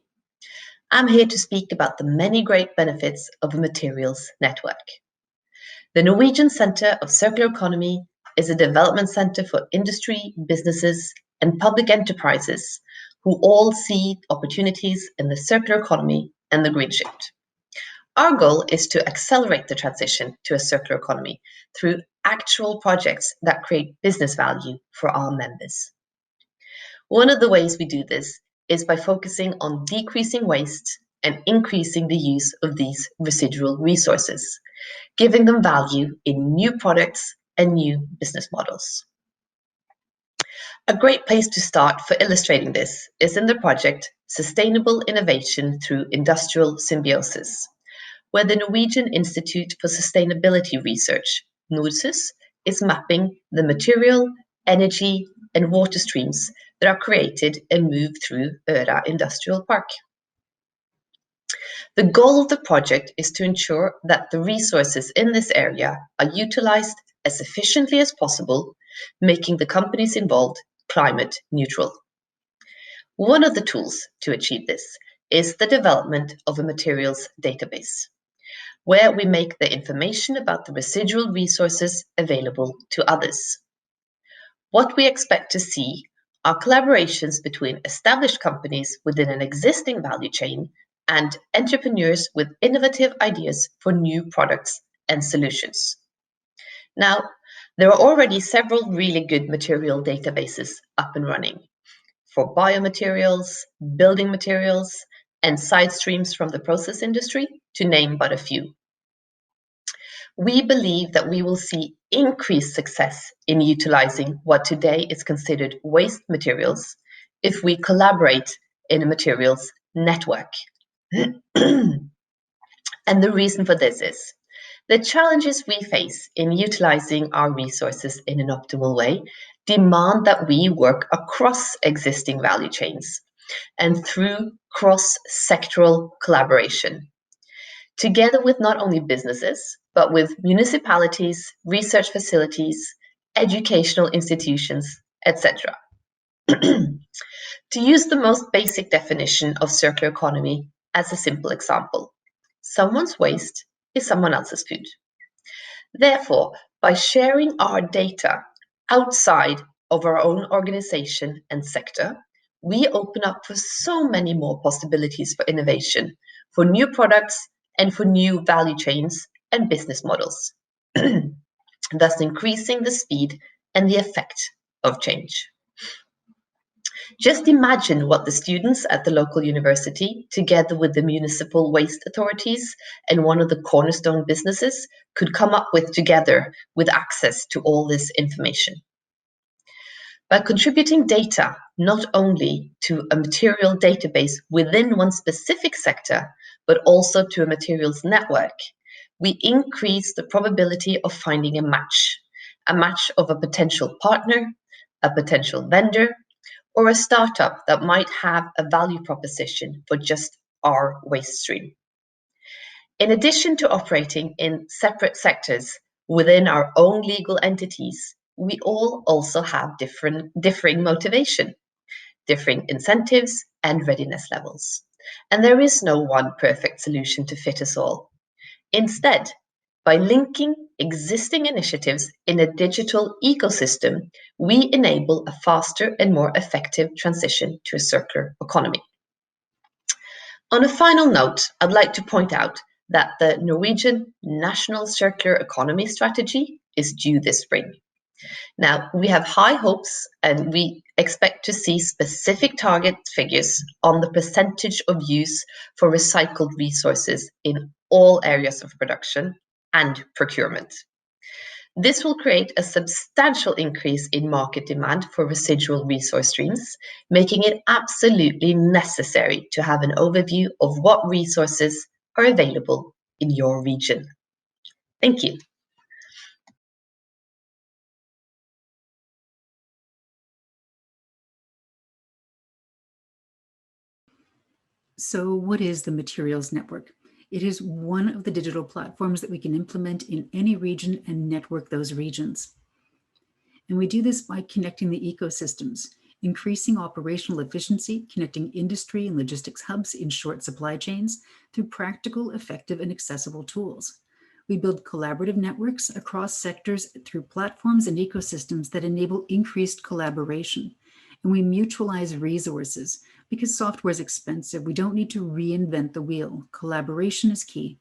I'm here to speak about the many great benefits of a materials network. The Norwegian Center of Circular Economy is a development center for industry, businesses, and public enterprises who all see opportunities in the circular economy and the green shift. Our goal is to accelerate the transition to a circular economy through actual projects that create business value for our members. One of the ways we do this is by focusing on decreasing waste and increasing the use of these residual resources, giving them value in new products and new business models. A great place to start for illustrating this is in the project Sustainable Innovation Through Industrial Symbiosis, where the Norwegian Institute for Sustainability Research, NORSUS, is mapping the material, energy, and water streams that are created and moved through Øra Industrial Park. The goal of the project is to ensure that the resources in this area are utilized as efficiently as possible, making the companies involved climate neutral. One of the tools to achieve this is the development of a materials database, where we make the information about the residual resources available to others. What we expect to see are collaborations between established companies within an existing value chain and entrepreneurs with innovative ideas for new products and solutions. Now, there are already several really good material databases up and running for biomaterials, building materials, and side streams from the process industry, to name but a few. We believe that we will see increased success in utilizing what today is considered waste materials if we collaborate in a materials network. And the reason for this is the challenges we face in utilizing our resources in an optimal way demand that we work across existing value chains and through cross-sectoral collaboration, together with not only businesses, but with municipalities, research facilities, educational institutions, etc. To use the most basic definition of circular economy as a simple example, someone's waste is someone else's food. Therefore, by sharing our data outside of our own organization and sector, we open up for so many more possibilities for innovation, for new products, and for new value chains and business models, thus increasing the speed and the effect of change. Just imagine what the students at the local university, together with the municipal waste authorities and one of the cornerstone businesses, could come up with together with access to all this information. By contributing data not only to a material database within one specific sector, but also to a materials network, we increase the probability of finding a match of a potential partner, a potential vendor, or a startup that might have a value proposition for just our waste stream. In addition to operating in separate sectors within our own legal entities, we all also have differing motivation, differing incentives and readiness levels. And there is no one perfect solution to fit us all. Instead, by linking existing initiatives in a digital ecosystem, we enable a faster and more effective transition to a circular economy. On a final note, I'd like to point out that the Norwegian National Circular Economy Strategy is due this spring. Now, we have high hopes and we expect to see specific target figures on the percentage of use for recycled resources in all areas of production and procurement. This will create a substantial increase in market demand for residual resource streams, making it absolutely necessary to have an overview of what resources are available in your region. Thank you. So what is the Materials Network? It is one of the digital platforms that we can implement in any region and network those regions. And we do this by connecting the ecosystems, increasing operational efficiency, connecting industry and logistics hubs in short supply chains through practical, effective, and accessible tools. We build collaborative networks across sectors through platforms and ecosystems that enable increased collaboration. And we mutualize resources. Because software is expensive, we don't need to reinvent the wheel. Collaboration is key.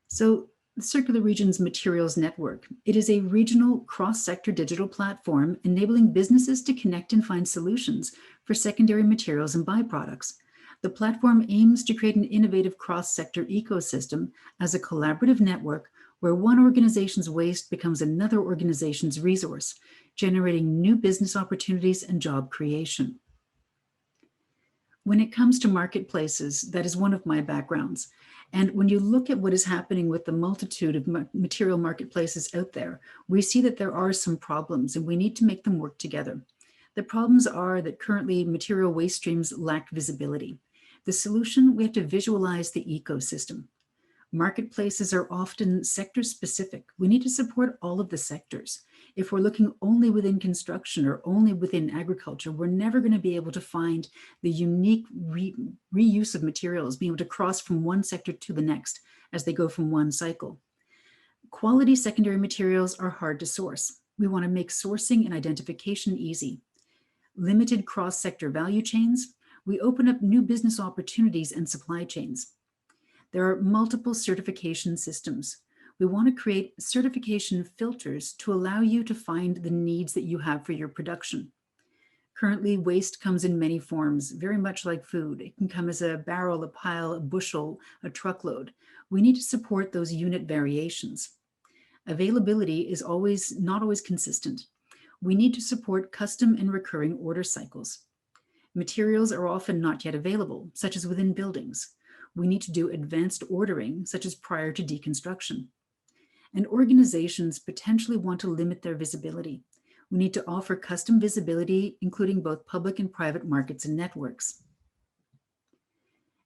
So the Circular Regions Materials Network, it is a regional cross-sector digital platform enabling businesses to connect and find solutions for secondary materials and byproducts. The platform aims to create an innovative cross-sector ecosystem as a collaborative network where one organization's waste becomes another organization's resource, generating new business opportunities and job creation. When it comes to marketplaces, that is one of my backgrounds. And when you look at what is happening with the multitude of material marketplaces out there, we see that there are some problems and we need to make them work together. The problems are that currently material waste streams lack visibility. The solution, we have to visualize the ecosystem. Marketplaces are often sector specific. We need to support all of the sectors. If we're looking only within construction or only within agriculture, we're never going to be able to find the unique reuse of materials, being able to cross from one sector to the next as they go from one cycle. Quality secondary materials are hard to source. We want to make sourcing and identification easy. Limited cross-sector value chains. We open up new business opportunities and supply chains. There are multiple certification systems. We want to create certification filters to allow you to find the needs that you have for your production. Currently, waste comes in many forms, very much like food. It can come as a barrel, a pile, a bushel, a truckload. We need to support those unit variations. Availability is not always consistent. We need to support custom and recurring order cycles. Materials are often not yet available, such as within buildings. We need to do advanced ordering, such as prior to deconstruction. And organizations potentially want to limit their visibility. We need to offer custom visibility, including both public and private markets and networks.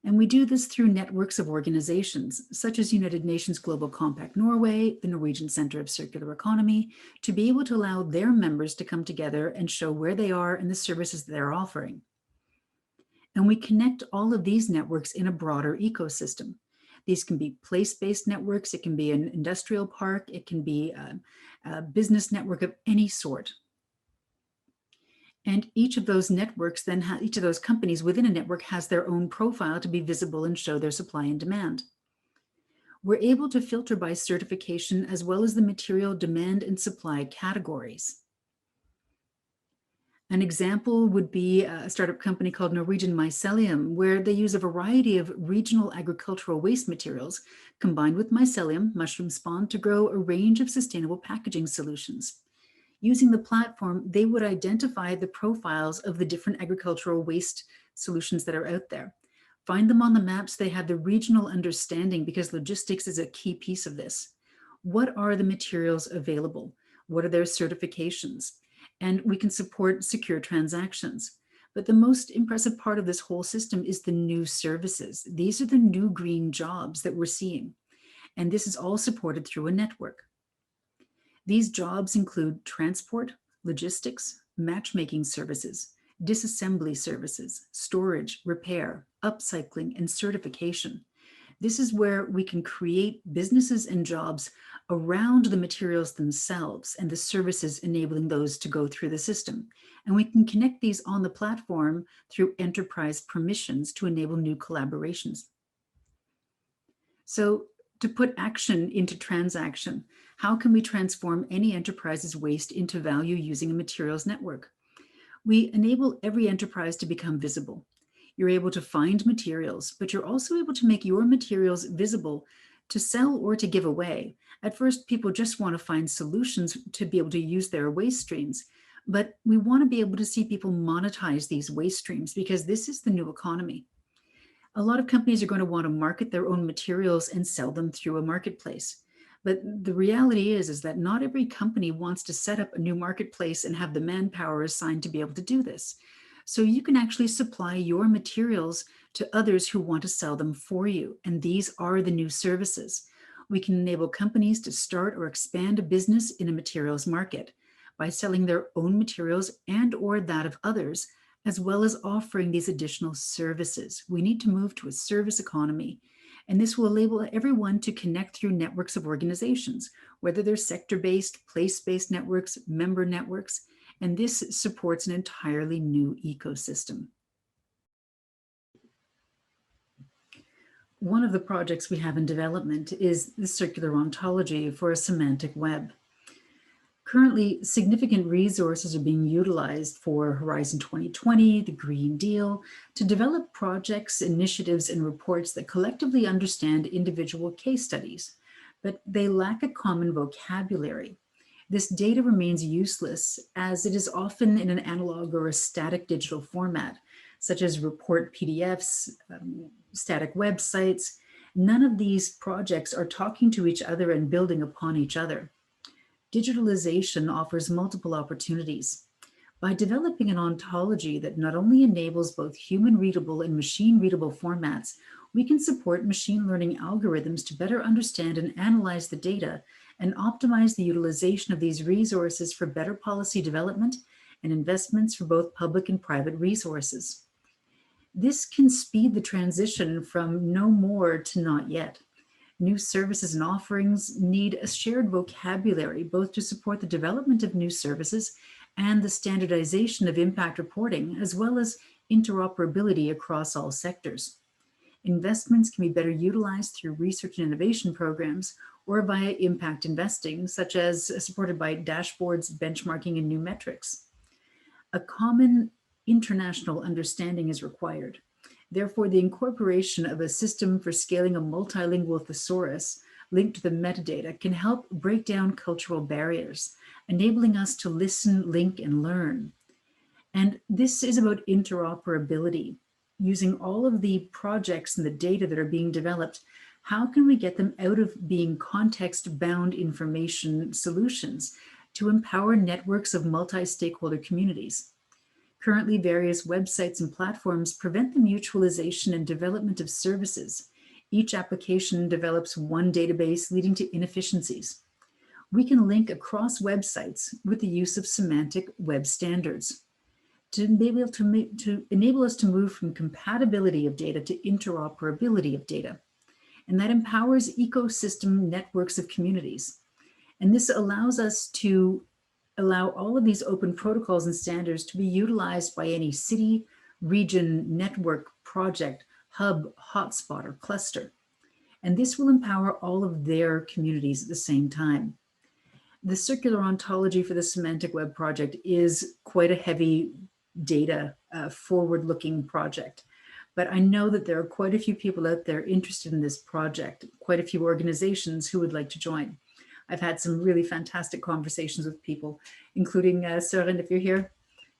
And we do this through networks of organizations, such as United Nations Global Compact Norway, the Norwegian Center of Circular Economy, to be able to allow their members to come together and show where they are and the services they're offering. And we connect all of these networks in a broader ecosystem. These can be place-based networks, it can be an industrial park, it can be a business network of any sort. And each of those networks then, each of those companies within a network has their own profile to be visible and show their supply and demand. We're able to filter by certification as well as the material demand and supply categories. An example would be a startup company called Norwegian Mycelium, where they use a variety of regional agricultural waste materials combined with mycelium, mushroom spawn, to grow a range of sustainable packaging solutions. Using the platform, they would identify the profiles of the different agricultural waste solutions that are out there. Find them on the maps. They have the regional understanding because logistics is a key piece of this. What are the materials available? What are their certifications? And we can support secure transactions. But the most impressive part of this whole system is the new services. These are the new green jobs that we're seeing. And this is all supported through a network. These jobs include transport, logistics, matchmaking services, disassembly services, storage, repair, upcycling, and certification. This is where we can create businesses and jobs around the materials themselves and the services enabling those to go through the system. And we can connect these on the platform through enterprise permissions to enable new collaborations. So to put action into transaction, how can we transform any enterprise's waste into value using a materials network? We enable every enterprise to become visible. You're able to find materials, but you're also able to make your materials visible to sell or to give away. At first, people just want to find solutions to be able to use their waste streams, but we want to be able to see people monetize these waste streams because this is the new economy. A lot of companies are going to want to market their own materials and sell them through a marketplace. But the reality is that not every company wants to set up a new marketplace and have the manpower assigned to be able to do this. So you can actually supply your materials to others who want to sell them for you. And these are the new services. We can enable companies to start or expand a business in a materials market by selling their own materials and or that of others, as well as offering these additional services. We need to move to a service economy. And this will enable everyone to connect through networks of organizations, whether they're sector-based, place-based networks, member networks, and this supports an entirely new ecosystem. One of the projects we have in development is the circular ontology for a semantic web. Currently, significant resources are being utilized for Horizon 2020, the Green Deal, to develop projects, initiatives, and reports that collectively understand individual case studies, but they lack a common vocabulary. This data remains useless as it is often in an analog or a static digital format, such as report PDFs, static websites. None of these projects are talking to each other and building upon each other. Digitalization offers multiple opportunities. By developing an ontology that not only enables both human readable and machine readable formats, we can support machine learning algorithms to better understand and analyze the data and optimize the utilization of these resources for better policy development and investments for both public and private resources. This can speed the transition from no more to not yet. New services and offerings need a shared vocabulary, both to support the development of new services and the standardization of impact reporting, as well as interoperability across all sectors. Investments can be better utilized through research and innovation programs or via impact investing, such as supported by dashboards, benchmarking, and new metrics. A common international understanding is required. Therefore, the incorporation of a system for scaling a multilingual thesaurus linked to the metadata can help break down cultural barriers, enabling us to listen, link, and learn. And this is about interoperability. Using all of the projects and the data that are being developed, how can we get them out of being context-bound information solutions to empower networks of multi-stakeholder communities. Currently, various websites and platforms prevent the mutualization and development of services. Each application develops one database, leading to inefficiencies. We can link across websites with the use of semantic web standards to enable us to move from compatibility of data to interoperability of data. And that empowers ecosystem networks of communities. And this allows us to allow all of these open protocols and standards to be utilized by any city, region, network, project, hub, hotspot, or cluster. And this will empower all of their communities at the same time. The circular ontology for the Semantic Web project is quite a heavy data forward-looking project. But I know that there are quite a few people out there interested in this project, quite a few organizations who would like to join. I've had some really fantastic conversations with people, including Søren, if you're here.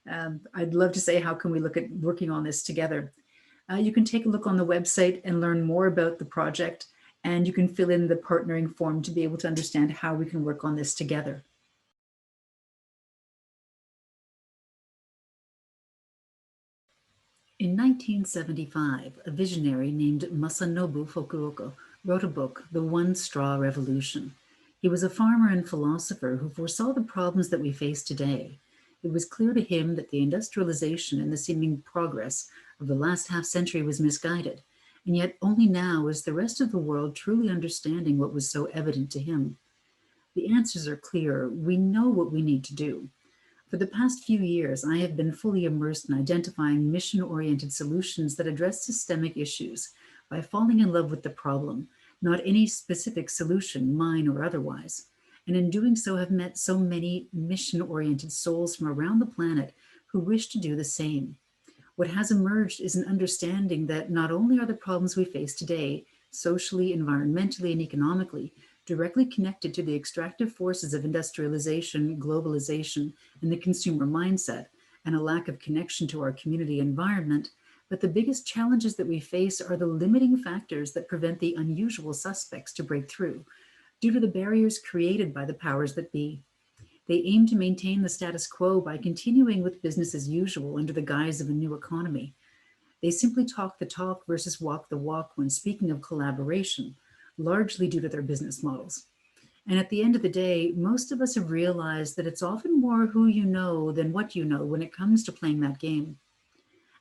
I'd love to say, how can we look at working on this together? You can take a look on the website and learn more about the project, and you can fill in the partnering form to be able to understand how we can work on this together. In 1975, a visionary named Masanobu Fukuoka wrote a book, The One Straw Revolution. He was a farmer and philosopher who foresaw the problems that we face today. It was clear to him that the industrialization and the seeming progress of the last half century was misguided, and yet only now is the rest of the world truly understanding what was so evident to him. The answers are clear. We know what we need to do. For the past few years, I have been fully immersed in identifying mission-oriented solutions that address systemic issues by falling in love with the problem, not any specific solution, mine or otherwise. And in doing so, have met so many mission-oriented souls from around the planet who wish to do the same. What has emerged is an understanding that not only are the problems we face today, socially, environmentally, and economically, directly connected to the extractive forces of industrialization, globalization, and the consumer mindset, and a lack of connection to our community environment, but the biggest challenges that we face are the limiting factors that prevent the unusual suspects to break through, due to the barriers created by the powers that be. They aim to maintain the status quo by continuing with business as usual under the guise of a new economy. They simply talk the talk versus walk the walk when speaking of collaboration, largely due to their business models. And at the end of the day, most of us have realized that it's often more who you know than what you know when it comes to playing that game.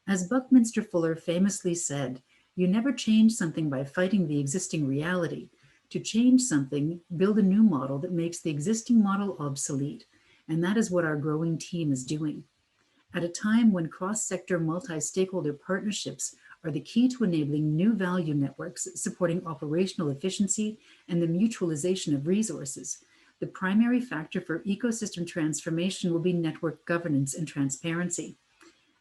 As Buckminster Fuller famously said, you never change something by fighting the existing reality. To change something, build a new model that makes the existing model obsolete. And that is what our growing team is doing. At a time when cross-sector multi-stakeholder partnerships are the key to enabling new value networks supporting operational efficiency and the mutualization of resources, the primary factor for ecosystem transformation will be network governance and transparency.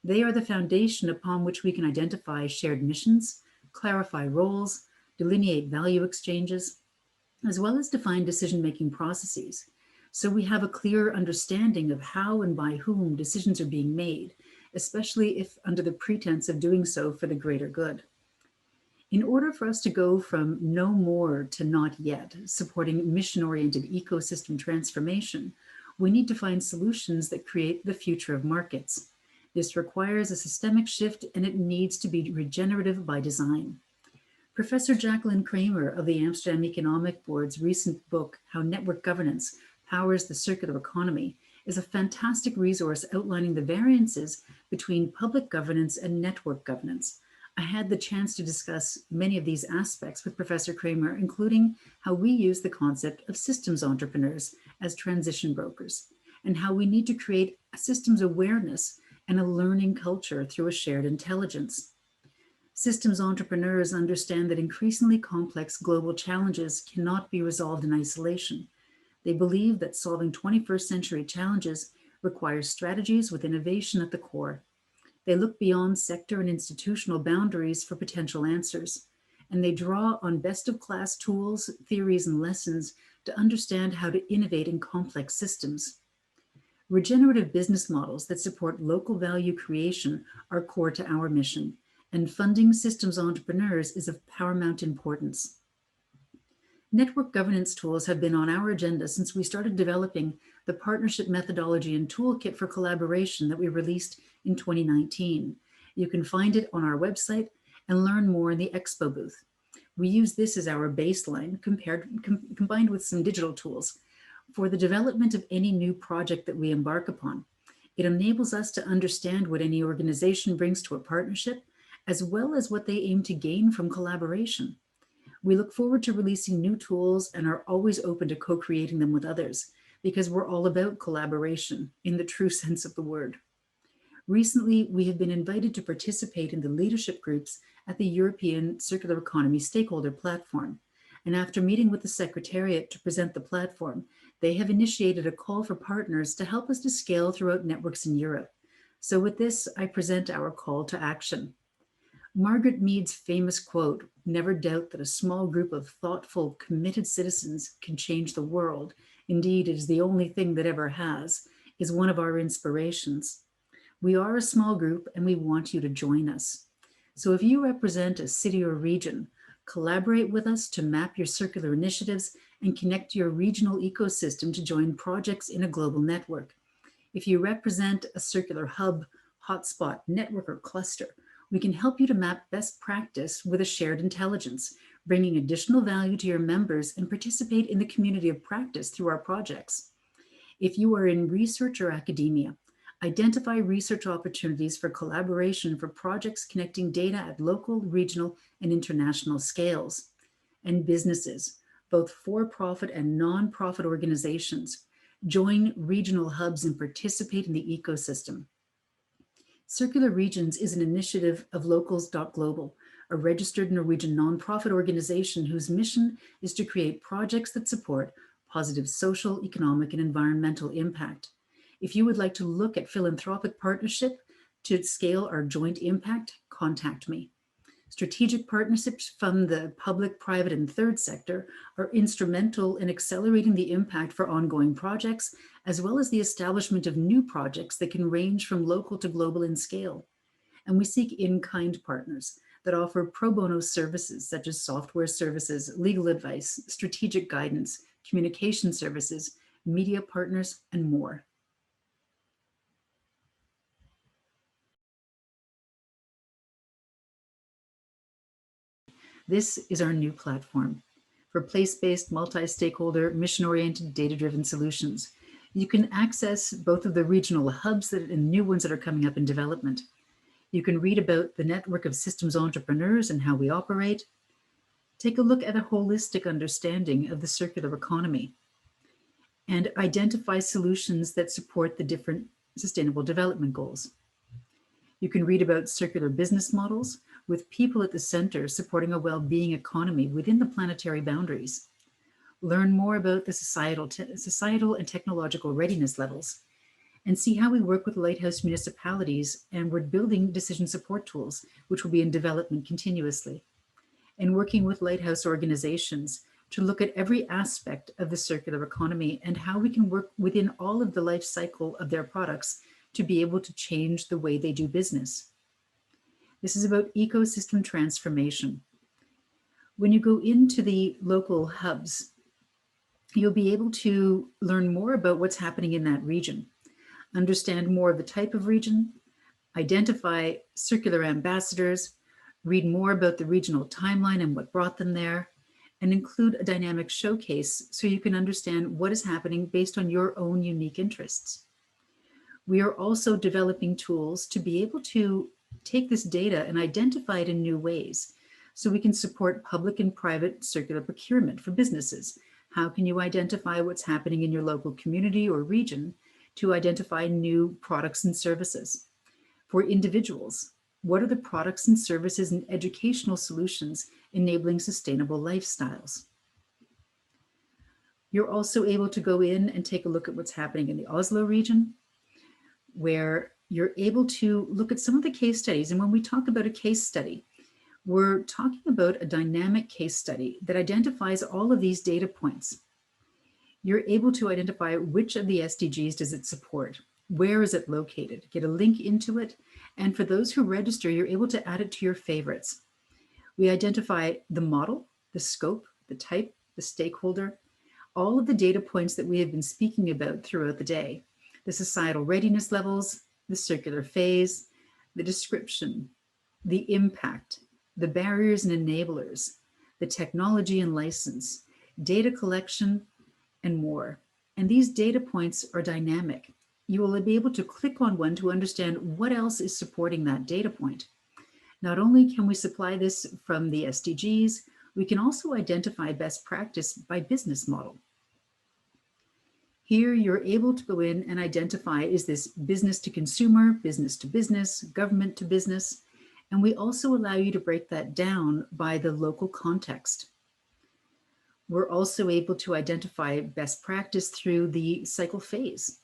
They are the foundation upon which we can identify shared missions, clarify roles, delineate value exchanges, as well as define decision-making processes. So we have a clear understanding of how and by whom decisions are being made, especially if under the pretense of doing so for the greater good. In order for us to go from no more to not yet, supporting mission-oriented ecosystem transformation, we need to find solutions that create the future of markets. This requires a systemic shift, and it needs to be regenerative by design. Professor Jacqueline Kramer of the Amsterdam Economic Board's recent book, How Network Governance Powers the Circular Economy, is a fantastic resource outlining the variances between public governance and network governance. I had the chance to discuss many of these aspects with Professor Kramer, including how we use the concept of systems entrepreneurs as transition brokers, and how we need to create a systems awareness and a learning culture through a shared intelligence. Systems entrepreneurs understand that increasingly complex global challenges cannot be resolved in isolation. They believe that solving 21st century challenges requires strategies with innovation at the core. They look beyond sector and institutional boundaries for potential answers, and they draw on best-of-class tools, theories, and lessons to understand how to innovate in complex systems. Regenerative business models that support local value creation are core to our mission, and funding systems entrepreneurs is of paramount importance. Network governance tools have been on our agenda since we started developing the partnership methodology and toolkit for collaboration that we released in 2019. You can find it on our website and learn more in the expo booth. We use this as our baseline combined with some digital tools for the development of any new project that we embark upon. It enables us to understand what any organization brings to a partnership, as well as what they aim to gain from collaboration. We look forward to releasing new tools and are always open to co-creating them with others, because we're all about collaboration in the true sense of the word. Recently, we have been invited to participate in the leadership groups at the European Circular Economy Stakeholder Platform. And after meeting with the Secretariat to present the platform, they have initiated a call for partners to help us to scale throughout networks in Europe. So with this, I present our call to action. Margaret Mead's famous quote, "Never doubt that a small group of thoughtful, committed citizens can change the world. Indeed, it is the only thing that ever has," is one of our inspirations. We are a small group and we want you to join us. So if you represent a city or region, collaborate with us to map your circular initiatives and connect your regional ecosystem to join projects in a global network. If you represent a circular hub, hotspot, network, or cluster, we can help you to map best practice with a shared intelligence, bringing additional value to your members and participate in the community of practice through our projects. If you are in research or academia, identify research opportunities for collaboration for projects connecting data at local, regional, and international scales. And businesses, both for-profit and non-profit organizations, join regional hubs and participate in the ecosystem. Circular Regions is an initiative of Locals.global, a registered Norwegian nonprofit organization whose mission is to create projects that support positive social, economic, and environmental impact. If you would like to look at philanthropic partnership to scale our joint impact, contact me. Strategic partnerships from the public, private, and third sector are instrumental in accelerating the impact for ongoing projects, as well as the establishment of new projects that can range from local to global in scale. And we seek in-kind partners that offer pro bono services such as software services, legal advice, strategic guidance, communication services, media partners, and more. This is our new platform for place-based, multi-stakeholder, mission-oriented, data-driven solutions. You can access both of the regional hubs and new ones that are coming up in development. You can read about the network of systems entrepreneurs and how we operate. Take a look at a holistic understanding of the circular economy and identify solutions that support the different sustainable development goals. You can read about circular business models with people at the center supporting a well-being economy within the planetary boundaries. Learn more about the societal and technological readiness levels, and see how we work with lighthouse municipalities, and we're building decision support tools, which will be in development continuously, and working with lighthouse organizations to look at every aspect of the circular economy and how we can work within all of the life cycle of their products to be able to change the way they do business. This is about ecosystem transformation. When you go into the local hubs, you'll be able to learn more about what's happening in that region, understand more of the type of region, identify circular ambassadors, read more about the regional timeline and what brought them there, and include a dynamic showcase so you can understand what is happening based on your own unique interests. We are also developing tools to be able to take this data and identify it in new ways so we can support public and private circular procurement for businesses. How can you identify what's happening in your local community or region to identify new products and services? For individuals, what are the products and services and educational solutions enabling sustainable lifestyles? You're also able to go in and take a look at what's happening in the Oslo region, where you're able to look at some of the case studies. And when we talk about a case study, we're talking about a dynamic case study that identifies all of these data points. You're able to identify which of the SDGs does it support, where is it located, get a link into it. And for those who register, you're able to add it to your favorites. We identify the model, the scope, the type, the stakeholder, all of the data points that we have been speaking about throughout the day, the societal readiness levels, the circular phase, the description, the impact, the barriers and enablers, the technology and license, data collection, and more. And these data points are dynamic. You will be able to click on one to understand what else is supporting that data point. Not only can we supply this from the SDGs, we can also identify best practice by business model. Here, you're able to go in and identify, is this business to consumer, business to business, government to business? And we also allow you to break that down by the local context. We're also able to identify best practice through the cycle phase.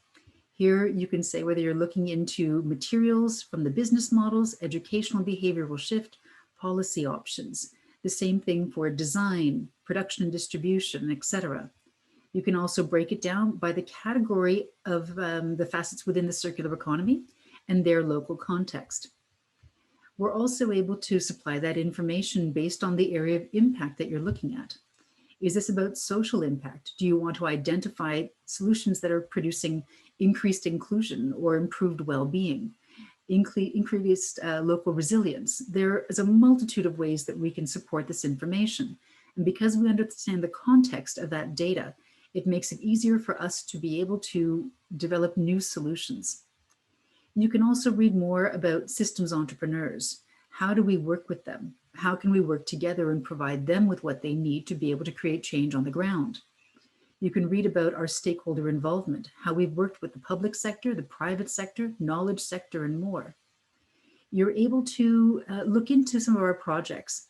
Here, you can say whether you're looking into materials from the business models, educational behavioral shift, policy options. The same thing for design, production and distribution, etc. You can also break it down by the category of the facets within the circular economy and their local context. We're also able to supply that information based on the area of impact that you're looking at. Is this about social impact? Do you want to identify solutions that are producing increased inclusion or improved well-being, increased local resilience? There is a multitude of ways that we can support this information. And because we understand the context of that data, it makes it easier for us to be able to develop new solutions. You can also read more about systems entrepreneurs. How do we work with them? How can we work together and provide them with what they need to be able to create change on the ground? You can read about our stakeholder involvement, how we've worked with the public sector, the private sector, knowledge sector, and more. You're able to look into some of our projects,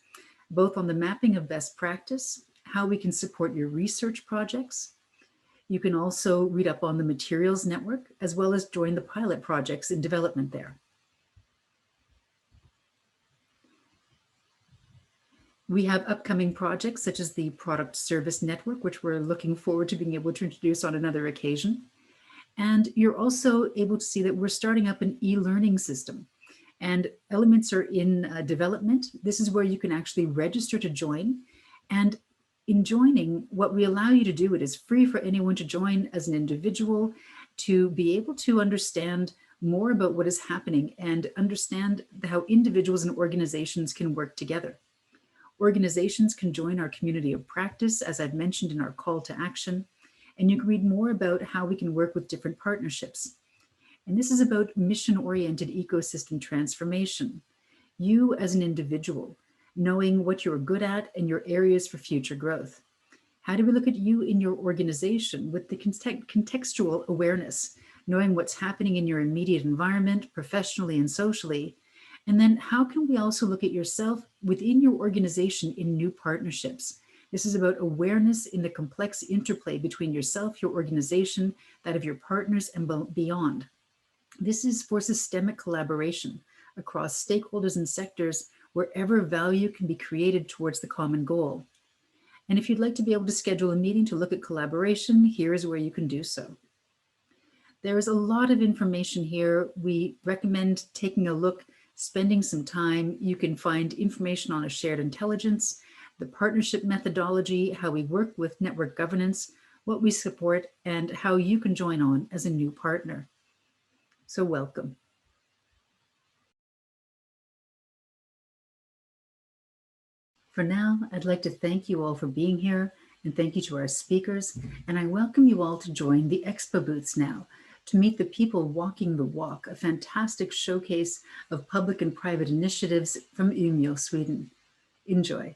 both on the mapping of best practice, how we can support your research projects. You can also read up on the materials network, as well as join the pilot projects in development there. We have upcoming projects such as the product service network, which we're looking forward to being able to introduce on another occasion. And you're also able to see that we're starting up an e-learning system, and elements are in development. This is where you can actually register to join. And in joining, what we allow you to do, it is free for anyone to join as an individual, to be able to understand more about what is happening and understand how individuals and organizations can work together. Organizations can join our community of practice, as I've mentioned in our call to action, and you can read more about how we can work with different partnerships. And this is about mission-oriented ecosystem transformation. You as an individual, knowing what you're good at and your areas for future growth. How do we look at you in your organization with the contextual awareness, knowing what's happening in your immediate environment, professionally and socially? And then how can we also look at yourself within your organization in new partnerships? This is about awareness in the complex interplay between yourself, your organization, that of your partners, and beyond. This is for systemic collaboration across stakeholders and sectors wherever value can be created towards the common goal. And if you'd like to be able to schedule a meeting to look at collaboration, here is where you can do so. There is a lot of information here. We recommend taking a look, spending some time. You can find information on a shared intelligence, the partnership methodology, how we work with network governance, what we support, and how you can join on as a new partner. So welcome. For now, I'd like to thank you all for being here, and thank you to our speakers. And I welcome you all to join the Expo booths now, to meet the people walking the walk, a fantastic showcase of public and private initiatives from Umeå, Sweden. Enjoy.